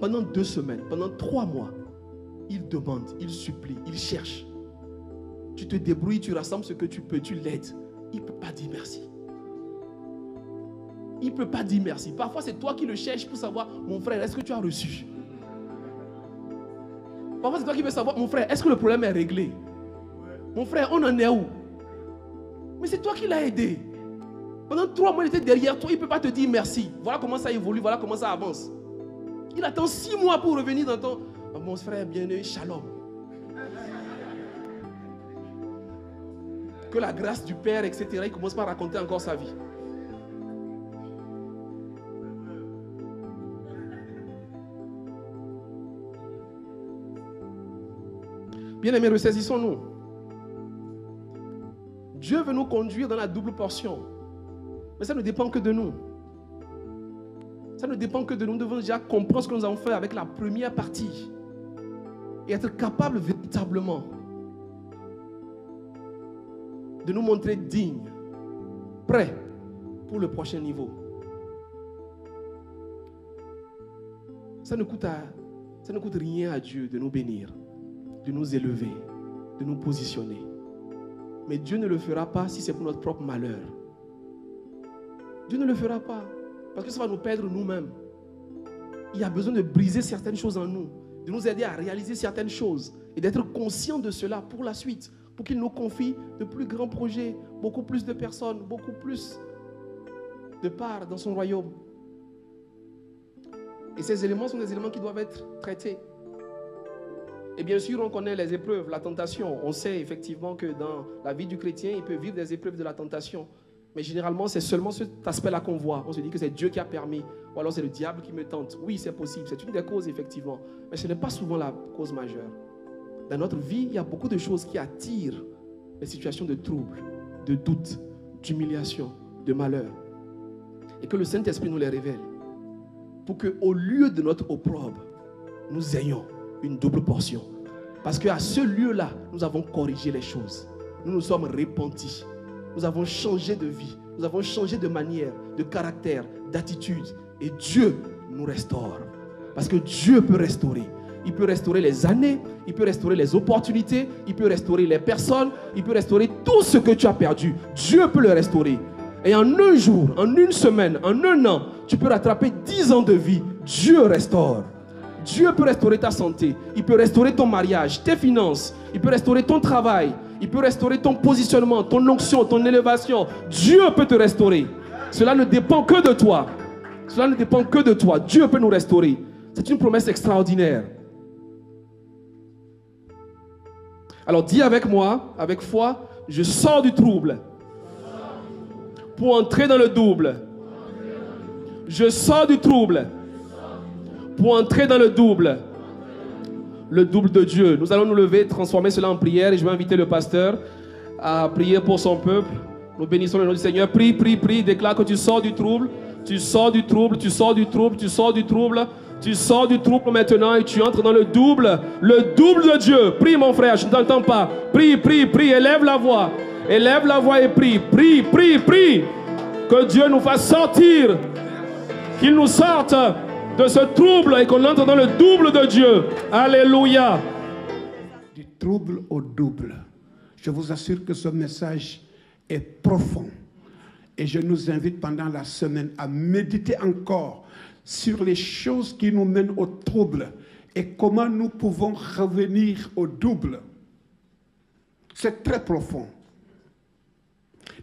Pendant 2 semaines, pendant 3 mois, ils demandent, ils supplient, ils cherchent. Tu te débrouilles, tu rassembles ce que tu peux, tu l'aides. Il ne peut pas dire merci. Il ne peut pas dire merci. Parfois, c'est toi qui le cherches pour savoir, mon frère, est-ce que tu as reçu? Parfois, c'est toi qui veux savoir, mon frère, est-ce que le problème est réglé? Mon frère, on en est où? Mais c'est toi qui l'as aidé. Pendant 3 mois, il était derrière toi, il ne peut pas te dire merci. Voilà comment ça évolue, voilà comment ça avance. Il attend 6 mois pour revenir dans ton... Mon frère bien-aimé, shalom. Que la grâce du Père, etc., il commence par raconter encore sa vie. Bien-aimés, ressaisissons-nous. Dieu veut nous conduire dans la double portion. Mais ça ne dépend que de nous. Ça ne dépend que de nous. Nous devons déjà comprendre ce que nous avons fait avec la première partie. Et être capable véritablement de nous montrer dignes, prêts pour le prochain niveau. Ça ne coûte rien à Dieu de nous bénir, de nous élever, de nous positionner. Mais Dieu ne le fera pas si c'est pour notre propre malheur. Dieu ne le fera pas parce que ça va nous perdre nous-mêmes. Il y a besoin de briser certaines choses en nous, de nous aider à réaliser certaines choses et d'être conscient de cela pour la suite, pour qu'il nous confie de plus grands projets, beaucoup plus de personnes, beaucoup plus de parts dans son royaume. Et ces éléments sont des éléments qui doivent être traités. Et bien sûr, on connaît les épreuves, la tentation. On sait effectivement que dans la vie du chrétien, il peut vivre des épreuves de la tentation. Mais généralement, c'est seulement cet aspect-là qu'on voit. On se dit que c'est Dieu qui a permis, ou alors c'est le diable qui me tente. Oui, c'est possible, c'est une des causes effectivement. Mais ce n'est pas souvent la cause majeure. Dans notre vie, il y a beaucoup de choses qui attirent les situations de trouble, de doute, d'humiliation, de malheur. Et que le Saint-Esprit nous les révèle. Pour qu'au lieu de notre opprobre, nous ayons une double portion. Parce qu'à ce lieu-là, nous avons corrigé les choses. Nous nous sommes repentis. Nous avons changé de vie. Nous avons changé de manière, de caractère, d'attitude. Et Dieu nous restaure. Parce que Dieu peut restaurer. Il peut restaurer les années, il peut restaurer les opportunités, il peut restaurer les personnes, il peut restaurer tout ce que tu as perdu. Dieu peut le restaurer. Et en un jour, en une semaine, en un an, tu peux rattraper 10 ans de vie. Dieu restaure. Dieu peut restaurer ta santé. Il peut restaurer ton mariage, tes finances. Il peut restaurer ton travail. Il peut restaurer ton positionnement, ton onction, ton élévation. Dieu peut te restaurer. Cela ne dépend que de toi. Cela ne dépend que de toi. Dieu peut nous restaurer. C'est une promesse extraordinaire. Alors dis avec moi, avec foi, je sors du trouble pour entrer dans le double. Je sors du trouble pour entrer dans le double. Le double de Dieu. Nous allons nous lever, transformer cela en prière et je vais inviter le pasteur à prier pour son peuple. Nous bénissons le nom du Seigneur. Prie, prie, prie. Déclare que tu sors du trouble. Tu sors du trouble, tu sors du trouble, tu sors du trouble. Tu sors du trouble maintenant et tu entres dans le double de Dieu. Prie mon frère, je ne t'entends pas. Prie, prie, prie, élève la voix et prie, prie, prie, prie. Que Dieu nous fasse sortir, qu'il nous sorte de ce trouble et qu'on entre dans le double de Dieu. Alléluia. Du trouble au double. Je vous assure que ce message est profond Et je nous invite pendant la semaine à méditer encore sur les choses qui nous mènent au trouble et comment nous pouvons revenir au double. C'est très profond.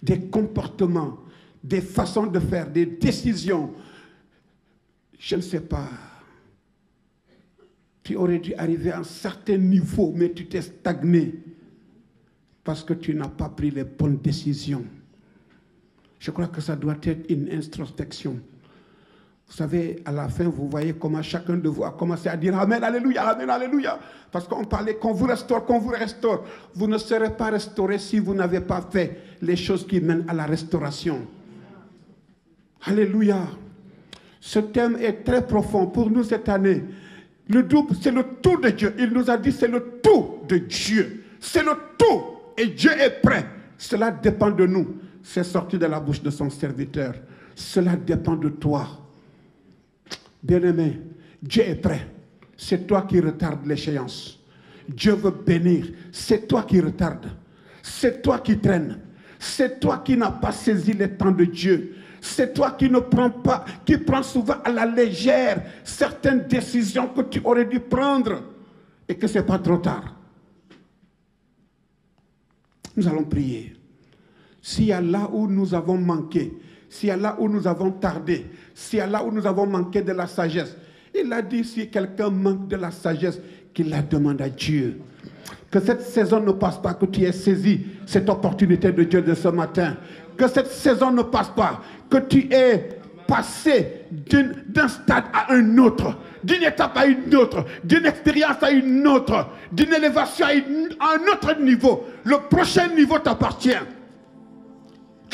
Des comportements, des façons de faire, des décisions. Je ne sais pas. Tu aurais dû arriver à un certain niveau, mais tu t'es stagné parce que tu n'as pas pris les bonnes décisions. Je crois que ça doit être une introspection. Vous savez, à la fin, vous voyez comment chacun de vous a commencé à dire Amen, Alléluia, Amen, Alléluia. Parce qu'on parlait qu'on vous restaure, qu'on vous restaure. Vous ne serez pas restauré si vous n'avez pas fait les choses qui mènent à la restauration. Alléluia. Ce thème est très profond pour nous cette année. Le double, c'est le tout de Dieu. Il nous a dit c'est le tout de Dieu. C'est le tout. Et Dieu est prêt. Cela dépend de nous. C'est sorti de la bouche de son serviteur. Cela dépend de toi. Bien-aimé, Dieu est prêt. C'est toi qui retardes l'échéance. Dieu veut bénir. C'est toi qui retardes. C'est toi qui traînes. C'est toi qui n'as pas saisi les temps de Dieu. C'est toi qui ne prends pas, qui prends souvent à la légère certaines décisions que tu aurais dû prendre et que ce n'est pas trop tard. Nous allons prier. S'il y a là où nous avons manqué, s'il y a là où nous avons tardé, s'il y a là où nous avons manqué de la sagesse, il a dit si quelqu'un manque de la sagesse, qu'il la demande à Dieu. Que cette saison ne passe pas, que tu aies saisi cette opportunité de Dieu de ce matin. Que cette saison ne passe pas, que tu aies passé d'un stade à un autre, d'une étape à une autre, d'une expérience à une autre, d'une élévation à un autre niveau. Le prochain niveau t'appartient.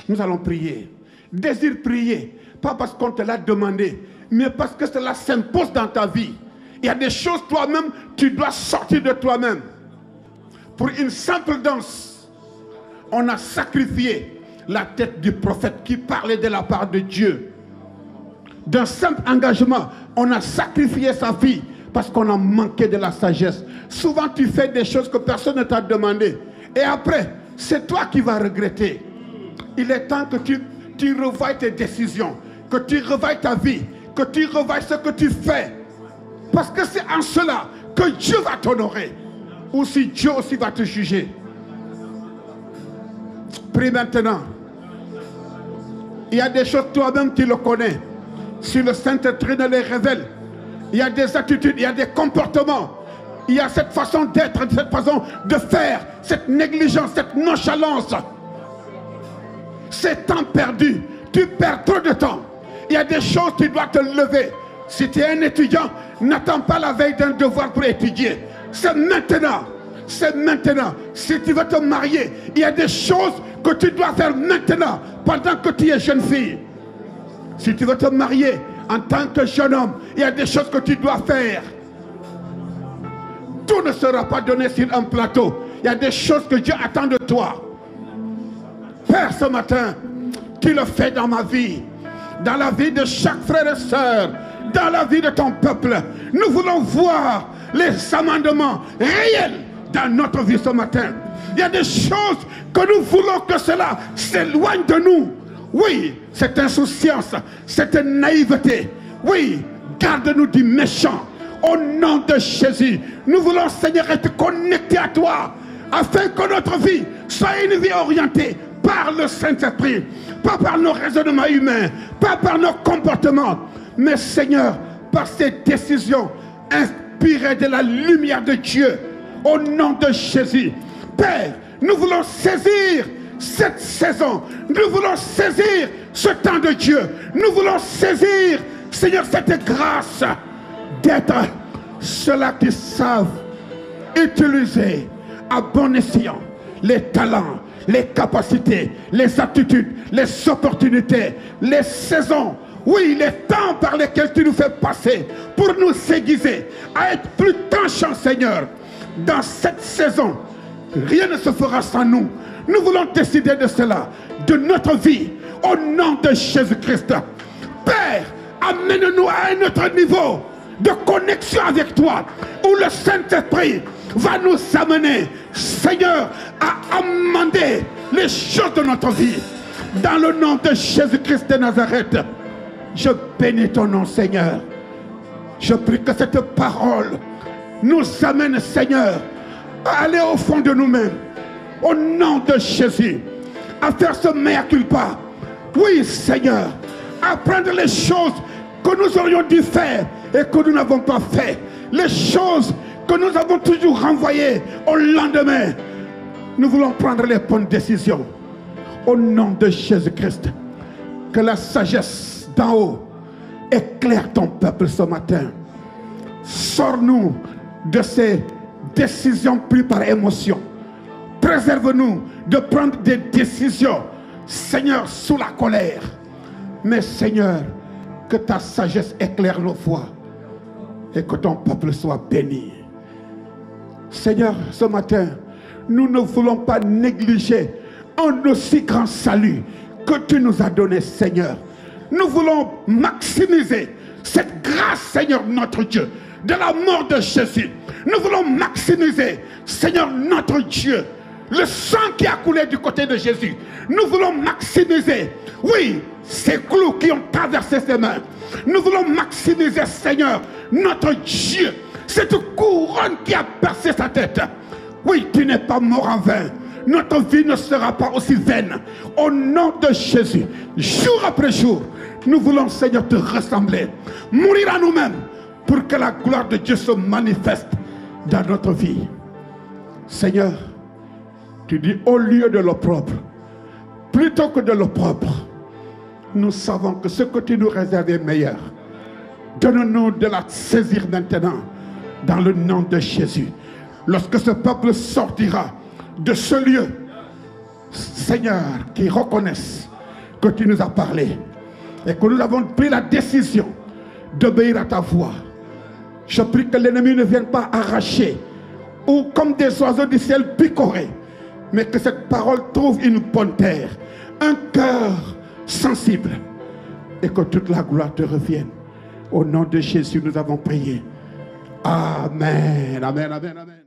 Nous allons prier. Désire prier, pas parce qu'on te l'a demandé, mais parce que cela s'impose dans ta vie. Il y a des choses toi-même, tu dois sortir de toi-même. Pour une simple danse, on a sacrifié la tête du prophète qui parlait de la part de Dieu. D'un simple engagement, on a sacrifié sa vie parce qu'on a manqué de la sagesse. Souvent, tu fais des choses que personne ne t'a demandé. Et après, c'est toi qui vas regretter. Il est temps que tu revoies tes décisions, que tu revoies ta vie, que tu revoies ce que tu fais. Parce que c'est en cela que Dieu va t'honorer. Ou si Dieu aussi va te juger. Prie maintenant. Il y a des choses toi-même tu le connais. Si le Saint-Esprit les révèle, il y a des attitudes, il y a des comportements. Il y a cette façon d'être, cette façon de faire, cette négligence, cette nonchalance. C'est temps perdu. Tu perds trop de temps. Il y a des choses, tu dois te lever. Si tu es un étudiant, n'attends pas la veille d'un devoir pour étudier. C'est maintenant. C'est maintenant. Si tu veux te marier, il y a des choses que tu dois faire maintenant, pendant que tu es jeune fille. Si tu veux te marier en tant que jeune homme, il y a des choses que tu dois faire. Tout ne sera pas donné sur un plateau. Il y a des choses que Dieu attend de toi. Père, ce matin, tu le fais dans ma vie, dans la vie de chaque frère et sœur, dans la vie de ton peuple. Nous voulons voir les amendements réels dans notre vie ce matin. Il y a des choses que nous voulons que cela s'éloigne de nous. Oui, cette insouciance, cette naïveté. Oui, garde-nous du méchant. Au nom de Jésus, nous voulons, Seigneur, être connectés à toi, afin que notre vie soit une vie orientée par le Saint-Esprit, pas par nos raisonnements humains, pas par nos comportements, mais Seigneur, par ces décisions inspirées de la lumière de Dieu, au nom de Jésus. Père, nous voulons saisir cette saison, nous voulons saisir ce temps de Dieu, nous voulons saisir, Seigneur, cette grâce d'être ceux-là qui savent utiliser à bon escient les talents, les capacités, les aptitudes, les opportunités, les saisons, oui, les temps par lesquels tu nous fais passer pour nous aiguiser à être plus tranchants, Seigneur. Dans cette saison, rien ne se fera sans nous. Nous voulons décider de cela, de notre vie, au nom de Jésus-Christ. Père, amène-nous à un autre niveau de connexion avec toi, où le Saint-Esprit va nous amener, Seigneur, à amender les choses de notre vie. Dans le nom de Jésus-Christ de Nazareth, je bénis ton nom, Seigneur. Je prie que cette parole nous amène, Seigneur, à aller au fond de nous-mêmes, au nom de Jésus, à faire ce mea culpa. Oui, Seigneur, à prendre les choses que nous aurions dû faire et que nous n'avons pas fait. Les choses que nous avons toujours renvoyées au lendemain. Nous voulons prendre les bonnes décisions. Au nom de Jésus-Christ, que la sagesse d'en haut éclaire ton peuple ce matin. Sors-nous de ces décisions prises par émotion. Préserve-nous de prendre des décisions, Seigneur, sous la colère. Mais Seigneur, que ta sagesse éclaire nos voies et que ton peuple soit béni. Seigneur, ce matin, nous ne voulons pas négliger un aussi grand salut que tu nous as donné, Seigneur. Nous voulons maximiser cette grâce, Seigneur, notre Dieu, de la mort de Jésus. Nous voulons maximiser, Seigneur, notre Dieu, le sang qui a coulé du côté de Jésus. Nous voulons maximiser, oui, ces clous qui ont traversé ses mains. Nous voulons maximiser, Seigneur, notre Dieu, cette couronne qui a percé sa tête. Oui, tu n'es pas mort en vain. Notre vie ne sera pas aussi vaine. Au nom de Jésus, jour après jour, nous voulons, Seigneur, te ressembler. Mourir à nous-mêmes pour que la gloire de Dieu se manifeste dans notre vie. Seigneur, tu dis au lieu de l'opprobre, plutôt que de l'opprobre, nous savons que ce que tu nous réserves est meilleur. Donne-nous de la saisir maintenant dans le nom de Jésus. Lorsque ce peuple sortira de ce lieu, Seigneur, qu'ils reconnaissent que tu nous as parlé et que nous avons pris la décision d'obéir à ta voix. Je prie que l'ennemi ne vienne pas arracher ou comme des oiseaux du ciel picorer, mais que cette parole trouve une bonne terre, un cœur sensible, et que toute la gloire te revienne. Au nom de Jésus, nous avons prié. Amen, amen, amen, amen.